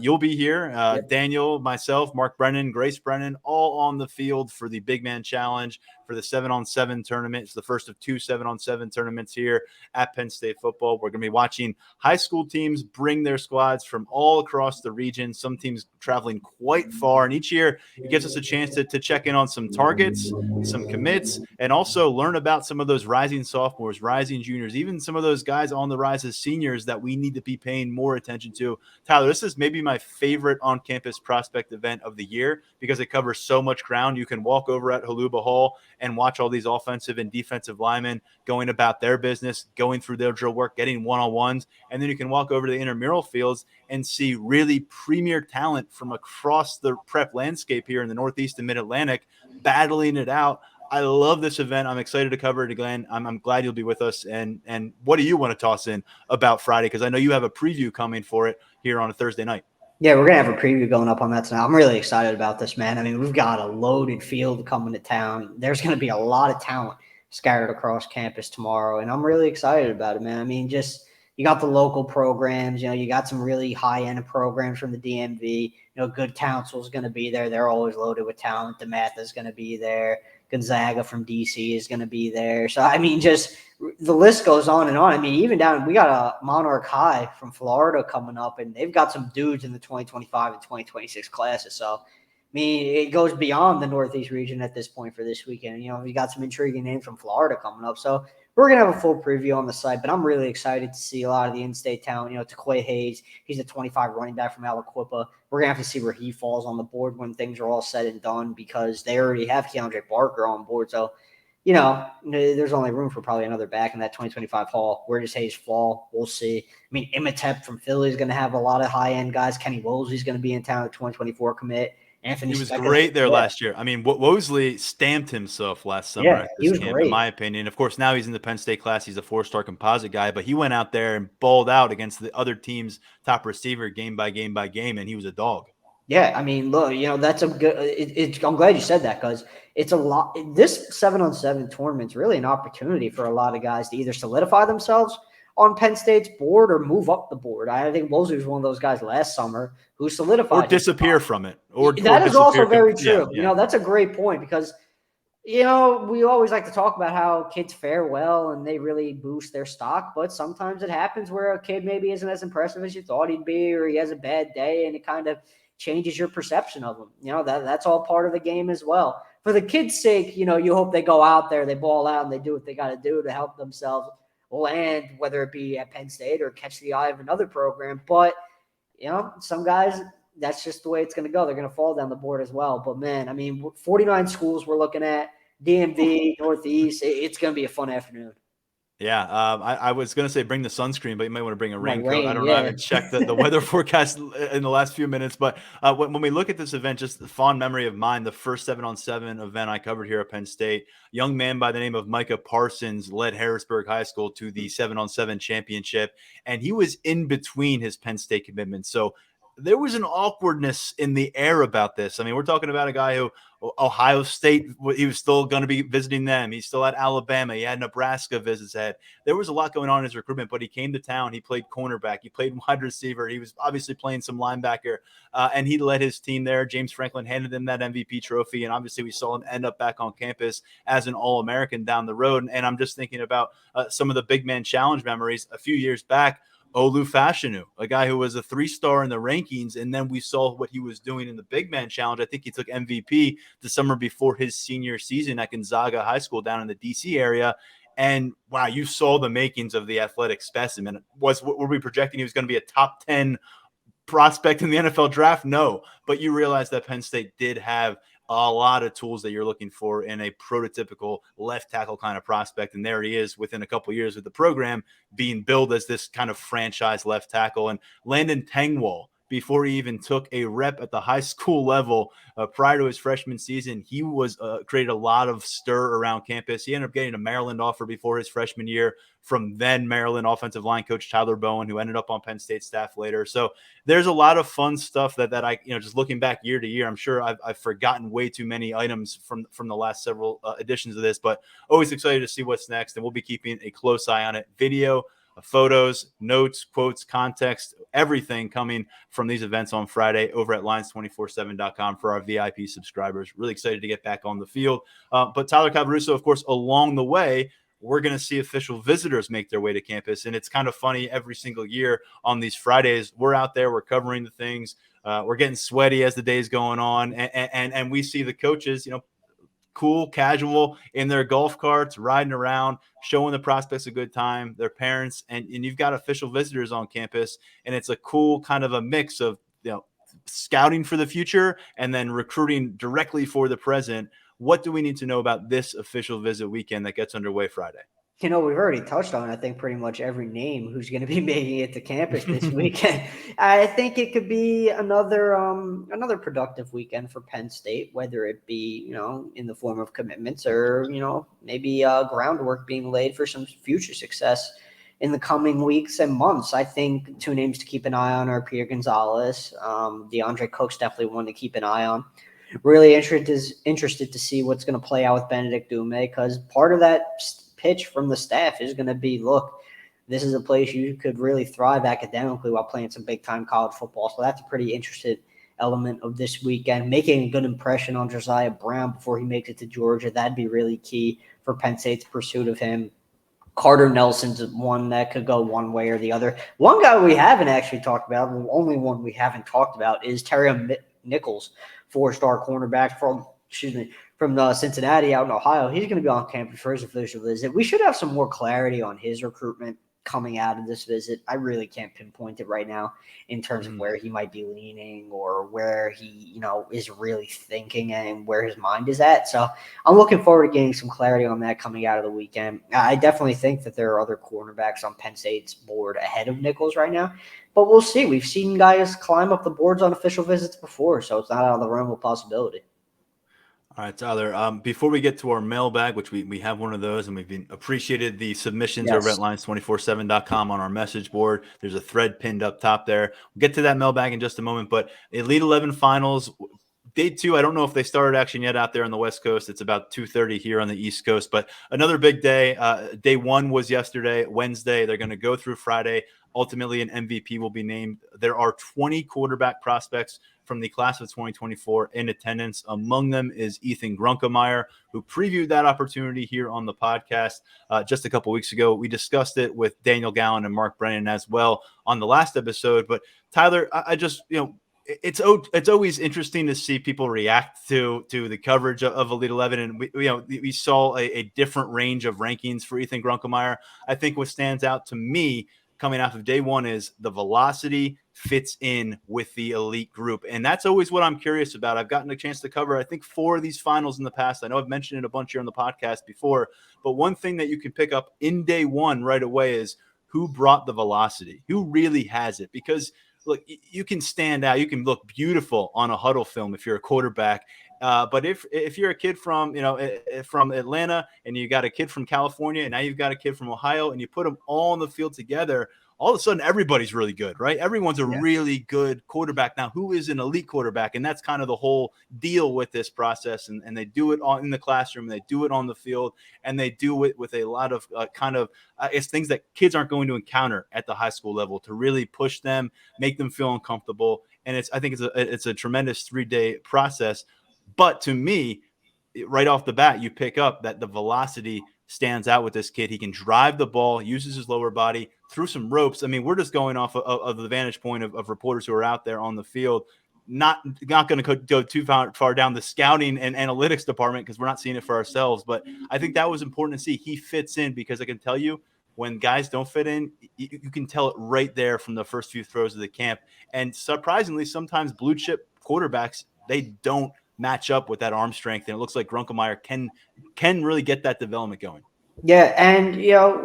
you'll be here.
Yep.
Daniel, myself, Mark Brennan, Grace Brennan, all on the field for the Big Man Challenge, for the 7-on-7 tournament. It's the first of 2 7-on-7 tournaments here at Penn State football. We're going to be watching high school teams bring their squads from all across the region, some teams traveling quite far. And each year it gives us a chance to check in on some targets, some commits, and also learn about some of those rising sophomores, rising juniors, even some of those guys on the rise as seniors that we need to be paying more attention to. Tyler, this is maybe my favorite on-campus prospect event of the year, because it covers so much ground. You can walk over at Haluba Hall and watch all these offensive and defensive linemen going about their business, going through their drill work, getting one-on-ones. And then you can walk over to the intramural fields and see really premier talent from across the prep landscape here in the Northeast and Mid-Atlantic battling it out. I love this event. I'm excited to cover it again. I'm glad you'll be with us. And what do you want to toss in about Friday? Because I know you have a preview coming for it here on a Thursday night.
Yeah, we're going to have a preview going up on that tonight. I'm really excited about this, man. I mean, we've got a loaded field coming to town. There's going to be a lot of talent scattered across campus tomorrow, and I'm really excited about it, man. I mean, just you got the local programs, you got some really high-end programs from the DMV. Good Council is going to be there. They're always loaded with talent. DeMatha is going to be there. Gonzaga from DC is going to be there. So, I mean, just the list goes on and on. I mean, even down, we got a Monarch High from Florida coming up, and they've got some dudes in the 2025 and 2026 classes. So, I mean, it goes beyond the Northeast region at this point for this weekend. We got some intriguing names from Florida coming up. So, we're going to have a full preview on the site, but I'm really excited to see a lot of the in-state talent. Taquay Hayes, he's a 25 running back from Aliquippa. We're going to have to see where he falls on the board when things are all said and done because they already have Keandre Barker on board. So, there's only room for probably another back in that 2025 haul. Where does Hayes fall? We'll see. I mean, Imhotep from Philly is going to have a lot of high-end guys. Kenny Wolesley's going to be in town at 2024 commit. Anthony
He was
Speckett,
great there last year. I mean, Wosley stamped himself last summer
Yeah,
at
he
this
was
camp,
great.
in my opinion. Of course, now he's in the Penn State class. He's a 4-star composite guy, but he went out there and balled out against the other team's top receiver game by game by game, and he was a dog.
Yeah, I mean, look, that's a good. I'm glad you said that because it's a lot. This 7-on-7 tournament's really an opportunity for a lot of guys to either solidify themselves on Penn State's board or move up the board. I think Mosley was one of those guys last summer who solidified
or disappear from it. Or
that is also very true.
Yeah.
That's a great point because we always like to talk about how kids fare well and they really boost their stock, but sometimes it happens where a kid maybe isn't as impressive as you thought he'd be, or he has a bad day and it kind of changes your perception of him. That's all part of the game as well. For the kids' sake, you hope they go out there, they ball out, and they do what they got to do to help themselves land, whether it be at Penn State or catch the eye of another program. But, some guys, that's just the way it's going to go. They're going to fall down the board as well. But, man, I mean, 49 schools we're looking at, DMV, Northeast. It's going to be a fun afternoon.
Yeah, I was going to say bring the sunscreen, but you might want to bring a raincoat. I don't know.
Yeah.
I haven't checked the weather forecast in the last few minutes. But when we look at this event, just the fond memory of mine, the first 7-on-7 event I covered here at Penn State, a young man by the name of Micah Parsons led Harrisburg High School to the 7-on-7 championship. And he was in between his Penn State commitments. So there was an awkwardness in the air about this. I mean, we're talking about a guy who Ohio State, he was still going to be visiting them. He still had Alabama. He had Nebraska visits ahead. There was a lot going on in his recruitment, but he came to town. He played cornerback. He played wide receiver. He was obviously playing some linebacker, and he led his team there. James Franklin handed him that MVP trophy, and obviously we saw him end up back on campus as an All-American down the road. And I'm just thinking about some of the big man challenge memories a few years back. Olu Fashanu, a guy who was a 3-star in the rankings, and then we saw what he was doing in the Big Man Challenge. I think he took MVP the summer before his senior season at Gonzaga High School down in the D.C. area. And, wow, you saw the makings of the athletic specimen. Were we projecting he was going to be a top 10 prospect in the NFL draft? No, but you realize that Penn State did have a lot of tools that you're looking for in a prototypical left tackle kind of prospect. And there he is within a couple of years with the program being billed as this kind of franchise left tackle. And Landon Tengwall, before he even took a rep at the high school level prior to his freshman season, he was created a lot of stir around campus. He ended up getting a Maryland offer before his freshman year from then Maryland offensive line coach Tyler Bowen, who ended up on Penn State staff later. So there's a lot of fun stuff that I, just looking back year to year, I'm sure I've forgotten way too many items from the last several editions of this, but always excited to see what's next. And we'll be keeping a close eye on it. Video, photos, notes, quotes, context, everything coming from these events on Friday over at lines247.com for our VIP subscribers. Really excited to get back on the field. But Tyler Calvaruso, of course, along the way, we're going to see official visitors make their way to campus. And it's kind of funny every single year on these Fridays, we're out there, we're covering the things. We're getting sweaty as the day's going on. And we see the coaches, cool, casual in their golf carts, riding around, showing the prospects a good time, their parents, and you've got official visitors on campus. And it's a cool kind of a mix of, scouting for the future and then recruiting directly for the present. What do we need to know about this official visit weekend that gets underway Friday?
We've already touched on, I think, pretty much every name who's going to be making it to campus this weekend. I think it could be another productive weekend for Penn State, whether it be, in the form of commitments or, maybe groundwork being laid for some future success in the coming weeks and months. I think two names to keep an eye on are Pierre Gonzalez. DeAndre Cook's definitely one to keep an eye on. Really interested to see what's going to play out with Benedict Dume, because part of that pitch from the staff is going to be, look, this is a place you could really thrive academically while playing some big-time college football. So that's a pretty interesting element of this weekend. Making a good impression on Josiah Brown before he makes it to Georgia, that'd be really key for Penn State's pursuit of him. Carter Nelson's one that could go one way or the other. One guy we haven't actually talked about, the only one we haven't talked about, is Terry Nichols, four-star cornerback from Cincinnati out in Ohio. He's going to be on campus for his official visit. We should have some more clarity on his recruitment coming out of this visit. I really can't pinpoint it right now in terms of where he might be leaning or where he, is really thinking and where his mind is at. So I'm looking forward to getting some clarity on that coming out of the weekend. I definitely think that there are other cornerbacks on Penn State's board ahead of Nichols right now, but we'll see. We've seen guys climb up the boards on official visits before, so it's not out of the realm of possibility.
All right, Tyler. Before we get to our mailbag, which we have one of those, and we've appreciated the submissions over at lines247.com on our message board. There's a thread pinned up top there. We'll get to that mailbag in just a moment. But Elite 11 finals, day 2, I don't know if they started action yet out there on the West Coast. It's about 2:30 here on the East Coast. But another big day. Day 1 was yesterday, Wednesday. They're going to go through Friday. Ultimately, an MVP will be named. There are 20 quarterback prospects from the class of 2024 in attendance. Among them is Ethan Grunkemeyer, who previewed that opportunity here on the podcast just a couple weeks ago. We discussed it with Daniel Gallen and Mark Brennan as well on the last episode. But Tyler, I just, it's always interesting to see people react to the coverage of Elite 11, and we saw a different range of rankings for Ethan Grunkemeyer. I think what stands out to me coming off of day 1 is the velocity fits in with the elite group. And that's always what I'm curious about. I've gotten a chance to cover, I think, 4 of these finals in the past. I know I've mentioned it a bunch here on the podcast before, but one thing that you can pick up in day 1 right away is who brought the velocity, who really has it. Because look, you can stand out, you can look beautiful on a huddle film if you're a quarterback. But if you're a kid from Atlanta, and you got a kid from California, and now you've got a kid from Ohio, and you put them all on the field together, all of a sudden everybody's really good, right? Everyone's a really good quarterback. Now, who is an elite quarterback? And that's kind of the whole deal with this process. And they do it in the classroom, they do it on the field, and they do it with a lot of it's things that kids aren't going to encounter at the high school level to really push them, make them feel uncomfortable. And I think it's a tremendous 3-day process. But to me, right off the bat, you pick up that the velocity stands out with this kid. He can drive the ball, uses his lower body through some ropes. I mean, we're just going off of the vantage point of reporters who are out there on the field, not going to go too far down the scouting and analytics department because we're not seeing it for ourselves. But I think that was important to see. He fits in, because I can tell you, when guys don't fit in, you can tell it right there from the first few throws of the camp. And surprisingly, sometimes blue chip quarterbacks, they don't match up with that arm strength, and it looks like Grunkemeyer can really get that development going.
Yeah, and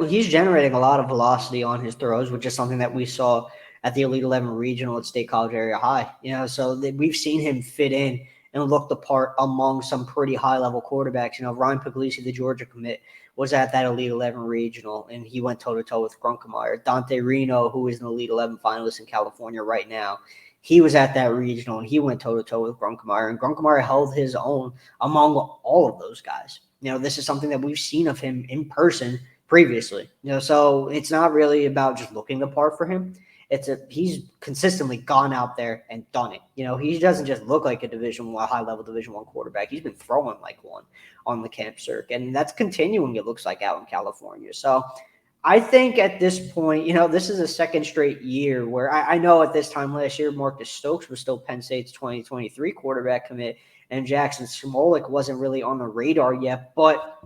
he's generating a lot of velocity on his throws, which is something that we saw at the Elite 11 regional at State College Area High. So we've seen him fit in and look the part among some pretty high level quarterbacks. Ryan Puglisi, the Georgia commit, was at that Elite 11 regional, and he went toe to toe with Grunkemeyer. Dante Reno, who is an Elite 11 finalist in California right now, he was at that regional, and he went toe-to-toe with Grunkemeyer, and Grunkemeyer held his own among all of those guys. This is something that we've seen of him in person previously. So it's not really about just looking the part for him. He's consistently gone out there and done it. He doesn't just look like a high-level Division I quarterback. He's been throwing like one on the camp circuit, and that's continuing, it looks like, out in California. So I think at this point, this is a second straight year where I know at this time last year, Marcus Stokes was still Penn State's 2023 quarterback commit, and Jackson Smolik wasn't really on the radar yet. But,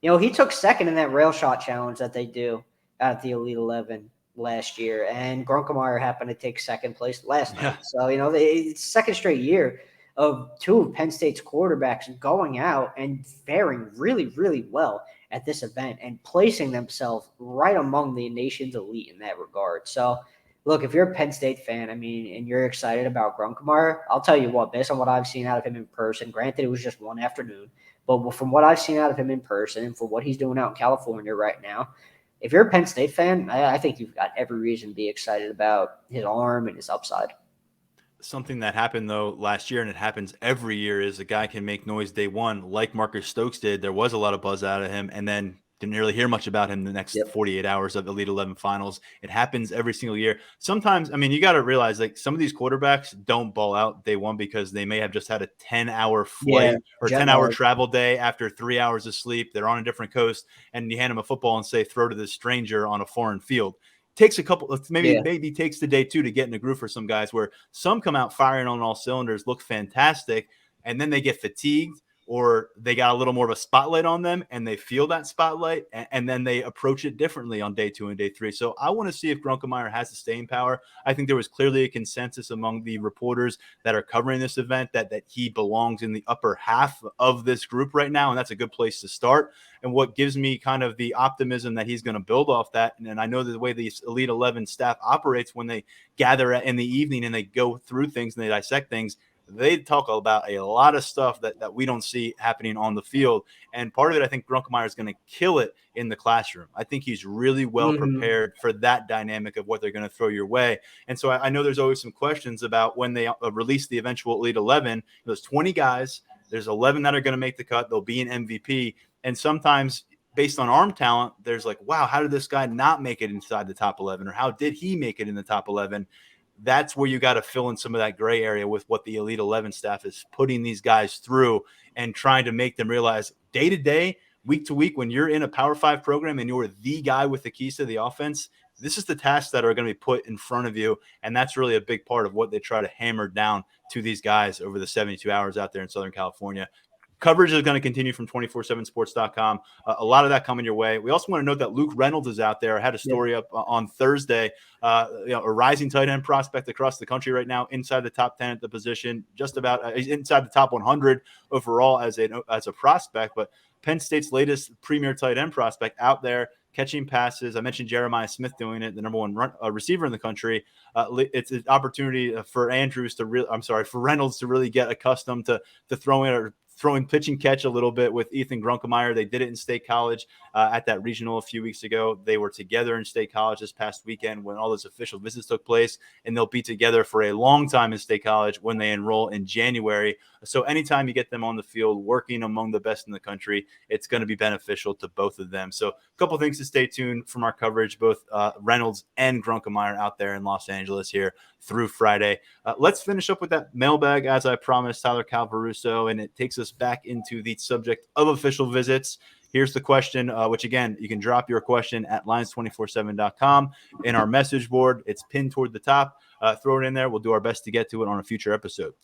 he took second in that rail shot challenge that they do at the Elite 11 last year, and Grunkemeyer happened to take second place last night. So, it's second straight year of 2 of Penn State's quarterbacks going out and faring really, really well at this event and placing themselves right among the nation's elite in that regard. So, look, if you're a Penn State fan, I mean, and you're excited about Grunkemeyer, I'll tell you what, based on what I've seen out of him in person, granted it was just one afternoon, but from what I've seen out of him in person and for what he's doing out in California right now, if you're a Penn State fan, I think you've got every reason to be excited about his arm and his upside.
Something that happened though last year, and it happens every year, is a guy can make noise day one, like Marcus Stokes did. There was a lot of buzz out of him, and then didn't really hear much about him the next 48 hours of Elite 11 finals. It happens every single year. Sometimes, I mean, you got to realize like some of these quarterbacks don't ball out day one because they may have just had a 10-hour flight or 10-hour travel day after 3 hours of sleep. They're on a different coast, and you hand them a football and say, throw to this stranger on a foreign field. Takes a couple of maybe takes the day two to get in a groove for some guys, where some come out firing on all cylinders, look fantastic, and then they get fatigued or they got a little more of a spotlight on them and they feel that spotlight, and then they approach it differently on day two and day three. So I want to see if Grunkemeyer has the staying power. I think there was clearly a consensus among the reporters that are covering this event that he belongs in the upper half of this group right now, and that's a good place to start. And what gives me kind of the optimism that he's going to build off that, and I know the way the Elite 11 staff operates when they gather in the evening and they go through things and they dissect things, they talk about a lot of stuff that we don't see happening on the field. And part of it, I think Grunkemeyer is going to kill it in the classroom. I think he's really well prepared for that dynamic of what they're going to throw your way. And so I know there's always some questions about when they release the eventual Elite 11. There's 20 guys. There's 11 that are going to make the cut. They'll be an MVP. And sometimes based on arm talent, there's like, wow, how did this guy not make it inside the top 11? Or how did he make it in the top 11? That's where you got to fill in some of that gray area with what the Elite 11 staff is putting these guys through and trying to make them realize day to day, week to week, when you're in a Power 5 program and you're the guy with the keys to the offense, this is the tasks that are going to be put in front of you. And that's really a big part of what they try to hammer down to these guys over the 72 hours out there in Southern California. Coverage is going to continue from 247sports.com. A lot of that coming your way. We also want to note that Luke Reynolds is out there. I had a story up on Thursday. A rising tight end prospect across the country right now, inside the top 10 at the position, just about inside the top 100 overall as a prospect. But Penn State's latest premier tight end prospect out there catching passes. I mentioned Jeremiah Smith doing it, the number one receiver in the country. It's an opportunity for Reynolds to really get accustomed to throwing pitch and catch a little bit with Ethan Grunkemeyer. They did it in State College at that regional a few weeks ago. They were together in State College this past weekend when all those official visits took place, and they'll be together for a long time in State College when they enroll in January. So anytime you get them on the field working among the best in the country, it's going to be beneficial to both of them. So a couple things to stay tuned from our coverage, both Reynolds and Grunkemeyer out there in Los Angeles here through Friday. Let's finish up with that mailbag, as I promised, Tyler Calvaruso, and it takes us back into the subject of official visits. Here's the question, which, again, you can drop your question at lions247.com in our message board. It's pinned toward the top. Throw it in there. We'll do our best to get to it on a future episode.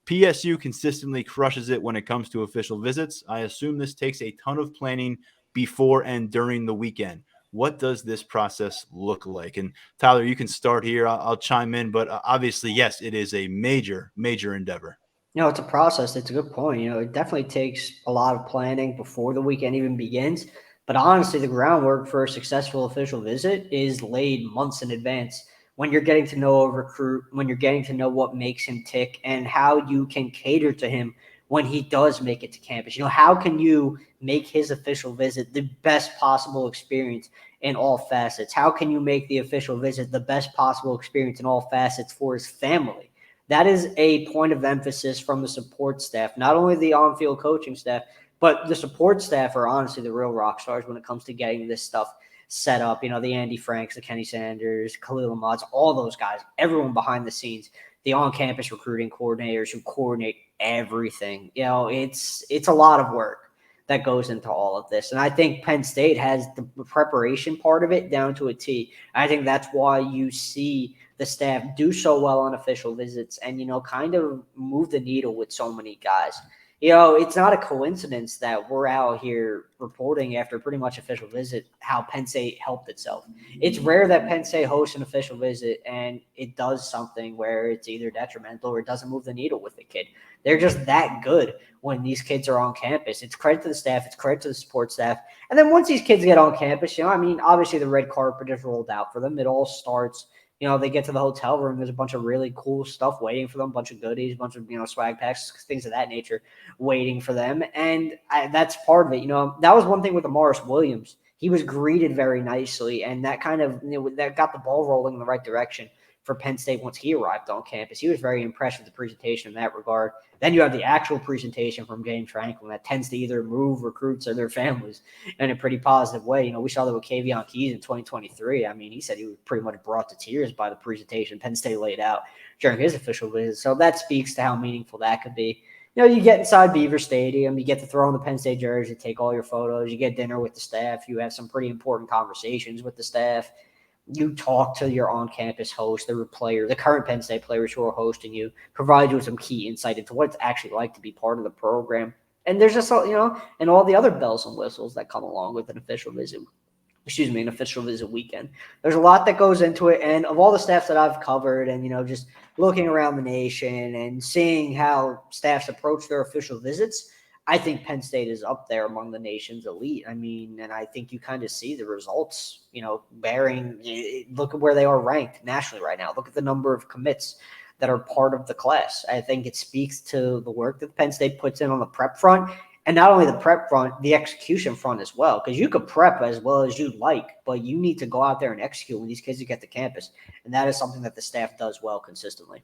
PSU consistently crushes it when it comes to official visits. I assume this takes a ton of planning before and during the weekend. What does this process look like? And Tyler, you can start here. I'll chime in, but obviously, yes, it is a major, major endeavor.
It's a process. It's a good point. It definitely takes a lot of planning before the weekend even begins. But honestly, the groundwork for a successful official visit is laid months in advance. When you're getting to know a recruit, when you're getting to know what makes him tick and how you can cater to him when he does make it to campus. How can you make his official visit the best possible experience in all facets? How can you make the official visit the best possible experience in all facets for his family? That is a point of emphasis from the support staff, not only the on-field coaching staff, but the support staff are honestly the real rock stars when it comes to getting this stuff set up. The Andy Franks, the Kenny Sanders, Khalil Ahmads, all those guys, everyone behind the scenes, the on-campus recruiting coordinators who coordinate everything. It's a lot of work that goes into all of this. And I think Penn State has the preparation part of it down to a T. I think that's why you see the staff do so well on official visits and, kind of move the needle with so many guys. It's not a coincidence that we're out here reporting after pretty much official visit how Penn State helped itself. It's rare that Penn State hosts an official visit and it does something where it's either detrimental or it doesn't move the needle with the kid. They're just that good when these kids are on campus. It's credit to the staff. It's credit to the support staff. And then once these kids get on campus, obviously the red carpet is rolled out for them. It all starts – they get to the hotel room. There's a bunch of really cool stuff waiting for them, a bunch of goodies, a bunch of, swag packs, things of that nature waiting for them. And that's part of it. That was one thing with Amaris Williams. He was greeted very nicely, and that kind of, that got the ball rolling in the right direction for Penn State once he arrived on campus. He was very impressed with the presentation in that regard. Then you have the actual presentation from James Franklin that tends to either move recruits or their families in a pretty positive way. We saw that with Kavion Keys in 2023. I mean, he said he was pretty much brought to tears by the presentation Penn State laid out during his official visit. So that speaks to how meaningful that could be. You get inside Beaver Stadium, you get to throw on the Penn State jersey, take all your photos, you get dinner with the staff, you have some pretty important conversations with the staff. You talk to your on-campus host, the current Penn State players who are hosting you, provide you with some key insight into what it's actually like to be part of the program. And there's just, and all the other bells and whistles that come along with an official visit weekend. There's a lot that goes into it. And of all the staffs that I've covered and, just looking around the nation and seeing how staffs approach their official visits, I think Penn State is up there among the nation's elite. I mean, and I think you kind of see the results, look at where they are ranked nationally right now. Look at the number of commits that are part of the class. I think it speaks to the work that Penn State puts in on the prep front. And not only the prep front, the execution front as well. Because you could prep as well as you'd like, but you need to go out there and execute when these kids get to campus. And that is something that the staff does well consistently.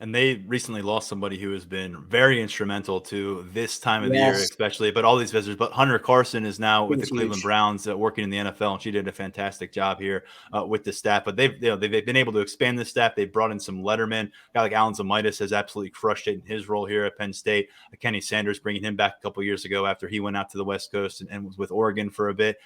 And they recently lost somebody who has been very instrumental to this time of the year,
Yes.
especially, but all these visitors. But Hunter Carson is now with the Cleveland
Huge.
Browns working in the NFL, and she did a fantastic job here with the staff. But they've been able to expand the staff. They brought in some lettermen. A guy like Alan Zamitis has absolutely crushed it in his role here at Penn State. Kenny Sanders bringing him back a couple of years ago after he went out to the West Coast and was with Oregon for a bit.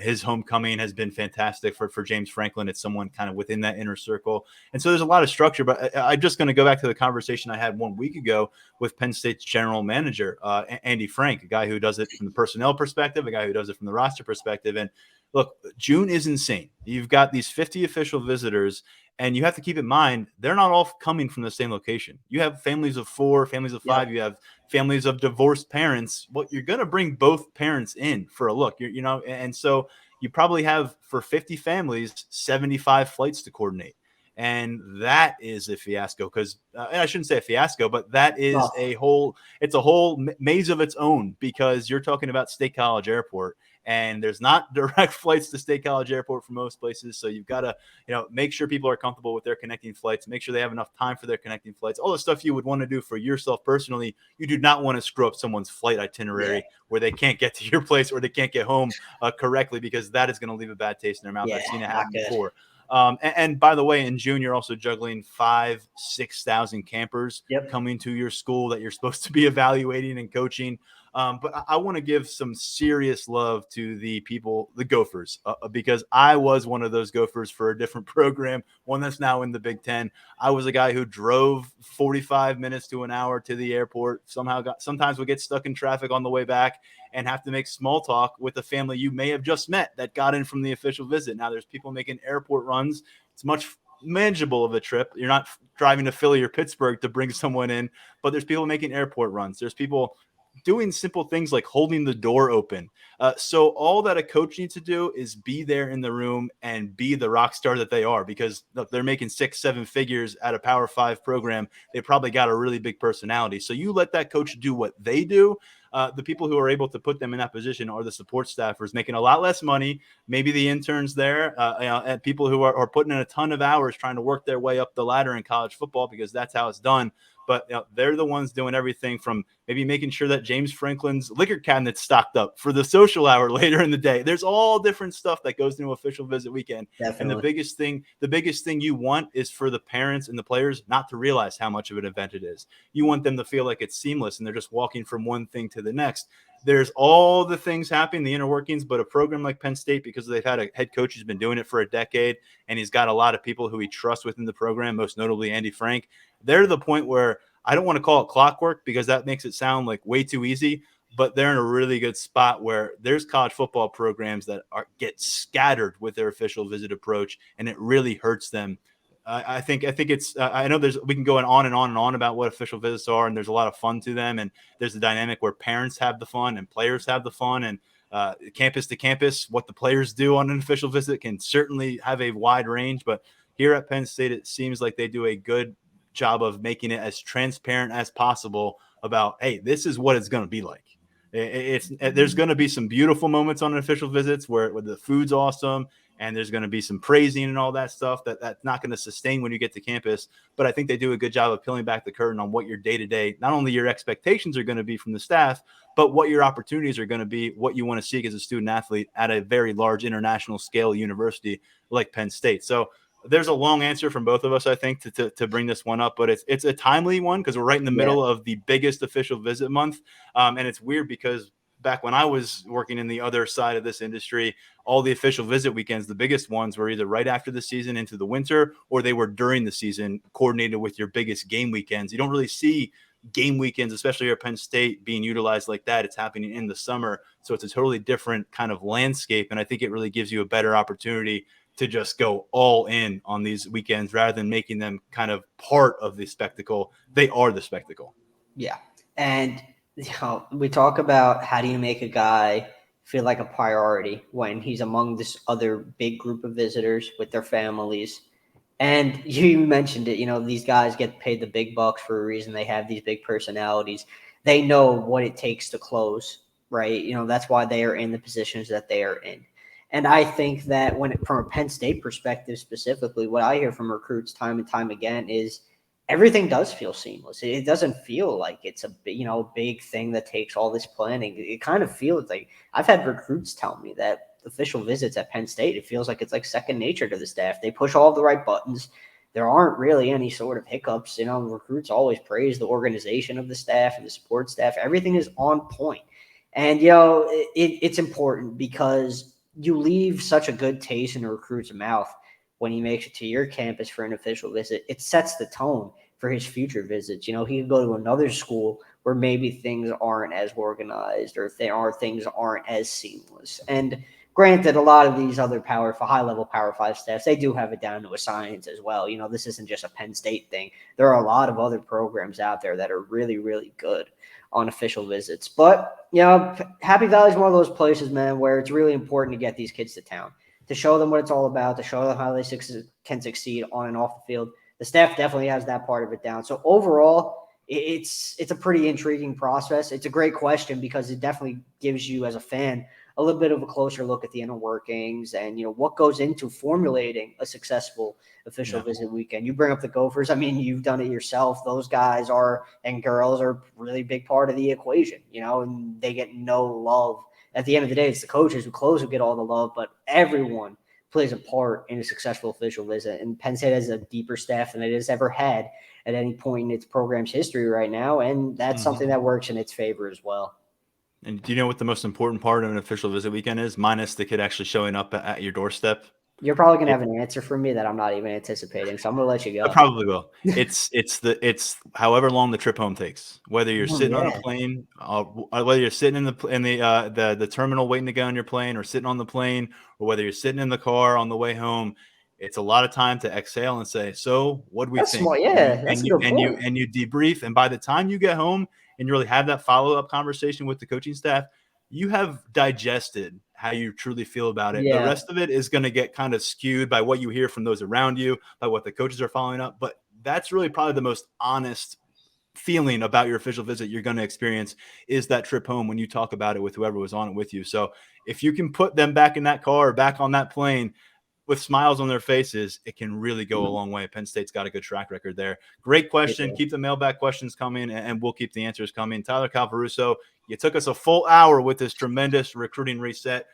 His homecoming has been fantastic for James Franklin. It's someone kind of within that inner circle. And so there's a lot of structure. But I'm just going to go back to the conversation I had 1 week ago with Penn State's general manager, Andy Frank, a guy who does it from the personnel perspective, a guy who does it from the roster perspective. And look, June is insane. You've got these 50 official visitors, and you have to keep in mind, they're not all coming from the same location. You have families of 4, families of 5, you have families of divorced parents. Well, you're going to bring both parents in for a look, and so you probably have, for 50 families, 75 flights to coordinate. And that is a fiasco because I shouldn't say a fiasco, but that is a whole maze of its own, because you're talking about State College Airport, and there's not direct flights to State College Airport for most places. So you've got to, make sure people are comfortable with their connecting flights, make sure they have enough time for their connecting flights, all the stuff you would want to do for yourself personally. You do not want to screw up someone's flight itinerary where they can't get to your place or they can't get home correctly, because that is going to leave a bad taste in their mouth. I've seen it happen before. And by the way, in June, you're also juggling 6,000 campers coming to your school that you're supposed to be evaluating and coaching. But I want to give some serious love to the people, the Gophers, because I was one of those Gophers for a different program, one that's now in the Big Ten. I was a guy who drove 45 minutes to an hour to the airport. Sometimes would get stuck in traffic on the way back and have to make small talk with a family you may have just met that got in from the official visit. Now there's people making airport runs. It's much manageable of a trip. You're not driving to Philly or Pittsburgh to bring someone in, but there's people making airport runs. There's people doing simple things like holding the door open. So all that a coach needs to do is be there in the room and be the rock star that they are, because look, they're making 6-7 figures at a Power 5 program. They probably got a really big personality. So you let that coach do what they do. The people who are able to put them in that position are the support staffers, making a lot less money, maybe the interns there, and people who are putting in a ton of hours trying to work their way up the ladder in college football, because that's how it's done. But they're the ones doing everything from maybe making sure that James Franklin's liquor cabinet's stocked up for the social hour later in the day. There's all different stuff that goes into official visit weekend. Definitely. And the biggest thing you want is for the parents and the players not to realize how much of an event it is. You want them to feel like it's seamless and they're just walking from one thing to the next. There's all the things happening, the inner workings, but a program like Penn State, because they've had a head coach who's been doing it for a decade, and he's got a lot of people who he trusts within the program, most notably Andy Frank, they're to the point where I don't want to call it clockwork because that makes it sound like way too easy, but they're in a really good spot where there's college football programs that get scattered with their official visit approach, and it really hurts them. I think it's I know we can go on and on and on about what official visits are, and there's a lot of fun to them, and there's a dynamic where parents have the fun and players have the fun, and campus to campus, what the players do on an official visit can certainly have a wide range. But here at Penn State, it seems like they do a good job of making it as transparent as possible about, hey, this is what it's going to be like. There's going to be some beautiful moments on official visits where the food's awesome, and there's going to be some praising and all that stuff that's not going to sustain when you get to campus. But I think they do a good job of peeling back the curtain on what your day-to-day, not only your expectations are going to be from the staff, but what your opportunities are going to be, what you want to seek as a student athlete at a very large international scale university like Penn State. So there's a long answer from both of us, I think, to bring this one up, but it's a timely one because we're right in the middle of the biggest official visit month. And it's weird because back when I was working in the other side of this industry, all the official visit weekends, the biggest ones were either right after the season into the winter, or they were during the season coordinated with your biggest game weekends. You don't really see game weekends, especially at Penn State, being utilized like that. It's happening in the summer. So it's a totally different kind of landscape. And I think it really gives you a better opportunity to just go all in on these weekends rather than making them kind of part of the spectacle. They are the spectacle.
Yeah. And we talk about how do you make a guy feel like a priority when he's among this other big group of visitors with their families. And you mentioned it, these guys get paid the big bucks for a reason. They have these big personalities. They know what it takes to close, right? That's why they are in the positions that they are in. And I think that from a Penn State perspective specifically, what I hear from recruits time and time again is everything does feel seamless. It doesn't feel like it's a big thing that takes all this planning. It kind of feels like I've had recruits tell me that official visits at Penn State, it feels like it's like second nature to the staff. They push all the right buttons. There aren't really any sort of hiccups. Recruits always praise the organization of the staff and the support staff. Everything is on point. And, it's important because you leave such a good taste in a recruit's mouth when he makes it to your campus for an official visit. It sets the tone for his future visits. He could go to another school where maybe things aren't as organized or things aren't as seamless. And granted, a lot of these other high-level Power 5 staffs, they do have it down to a science as well. This isn't just a Penn State thing. There are a lot of other programs out there that are really, really good on official visits. But, Happy Valley is one of those places, man, where it's really important to get these kids to town, to show them what it's all about, to show them how they can succeed on and off the field. The staff definitely has that part of it down. So overall, it's a pretty intriguing process. It's a great question because it definitely gives you, as a fan, a little bit of a closer look at the inner workings and, what goes into formulating a successful official visit weekend. You bring up the Gophers. I mean, you've done it yourself. Those guys and girls are a really big part of the equation, and they get no love. At the end of the day, it's the coaches who get all the love, but everyone plays a part in a successful official visit. And Penn State has a deeper staff than it has ever had at any point in its program's history right now. And that's something that works in its favor as well.
And do you know what the most important part of an official visit weekend is, minus the kid actually showing up at your doorstep?
You're probably going to have an answer for me that I'm not even anticipating, so I'm going to let you go.
I probably will. It's however long the trip home takes. Whether you're sitting on a plane, whether you're sitting in the terminal waiting to get on your plane, or sitting on the plane, or whether you're sitting in the car on the way home, it's a lot of time to exhale and say, "So, what do we think?"
Smart. Yeah, that's a good point.
And you debrief, and by the time you get home and you really have that follow-up conversation with the coaching staff, you have digested how you truly feel about it.
Yeah.
The rest of it is going to get kind of skewed by what you hear from those around you, by what the coaches are following up. But that's really probably the most honest feeling about your official visit you're going to experience, is that trip home when you talk about it with whoever was on it with you. So if you can put them back in that car or back on that plane with smiles on their faces, it can really go a long way. Penn State's got a good track record there. Great question. Keep the mailbag questions coming, and we'll keep the answers coming. Tyler Calvaruso, you took us a full hour with this tremendous recruiting reset.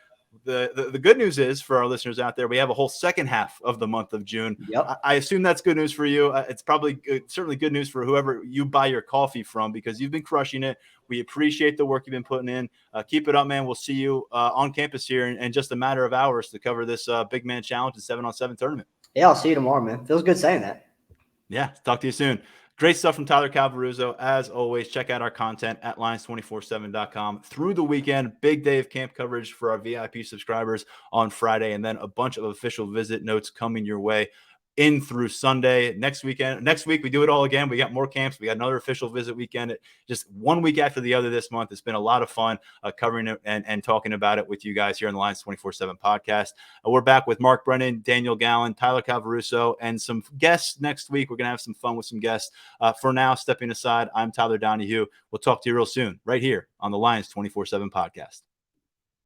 The good news is, for our listeners out there, we have a whole second half of the month of June.
Yep.
I assume that's good news for you. It's probably certainly good news for whoever you buy your coffee from, because you've been crushing it. We appreciate the work you've been putting in. Keep it up, man. We'll see you on campus here in just a matter of hours to cover this big man challenge and 7-on-7 tournament.
Yeah, I'll see you tomorrow, man. Feels good saying that.
Yeah, talk to you soon. Great stuff from Tyler Calvaruso. As always, check out our content at lions247.com through the weekend. Big day of camp coverage for our VIP subscribers on Friday, and then a bunch of official visit notes coming your way in through Sunday. Next week, we do it all again. We got more camps. We got another official visit weekend. Just 1 week after the other this month. It's been a lot of fun covering it and talking about it with you guys here on the Lions 24/7 podcast. We're back with Mark Brennan, Daniel Gallen, Tyler Calvaruso, and some guests next week. We're going to have some fun with some guests. For now, stepping aside, I'm Tyler Donohue. We'll talk to you real soon right here on the Lions 24/7 podcast.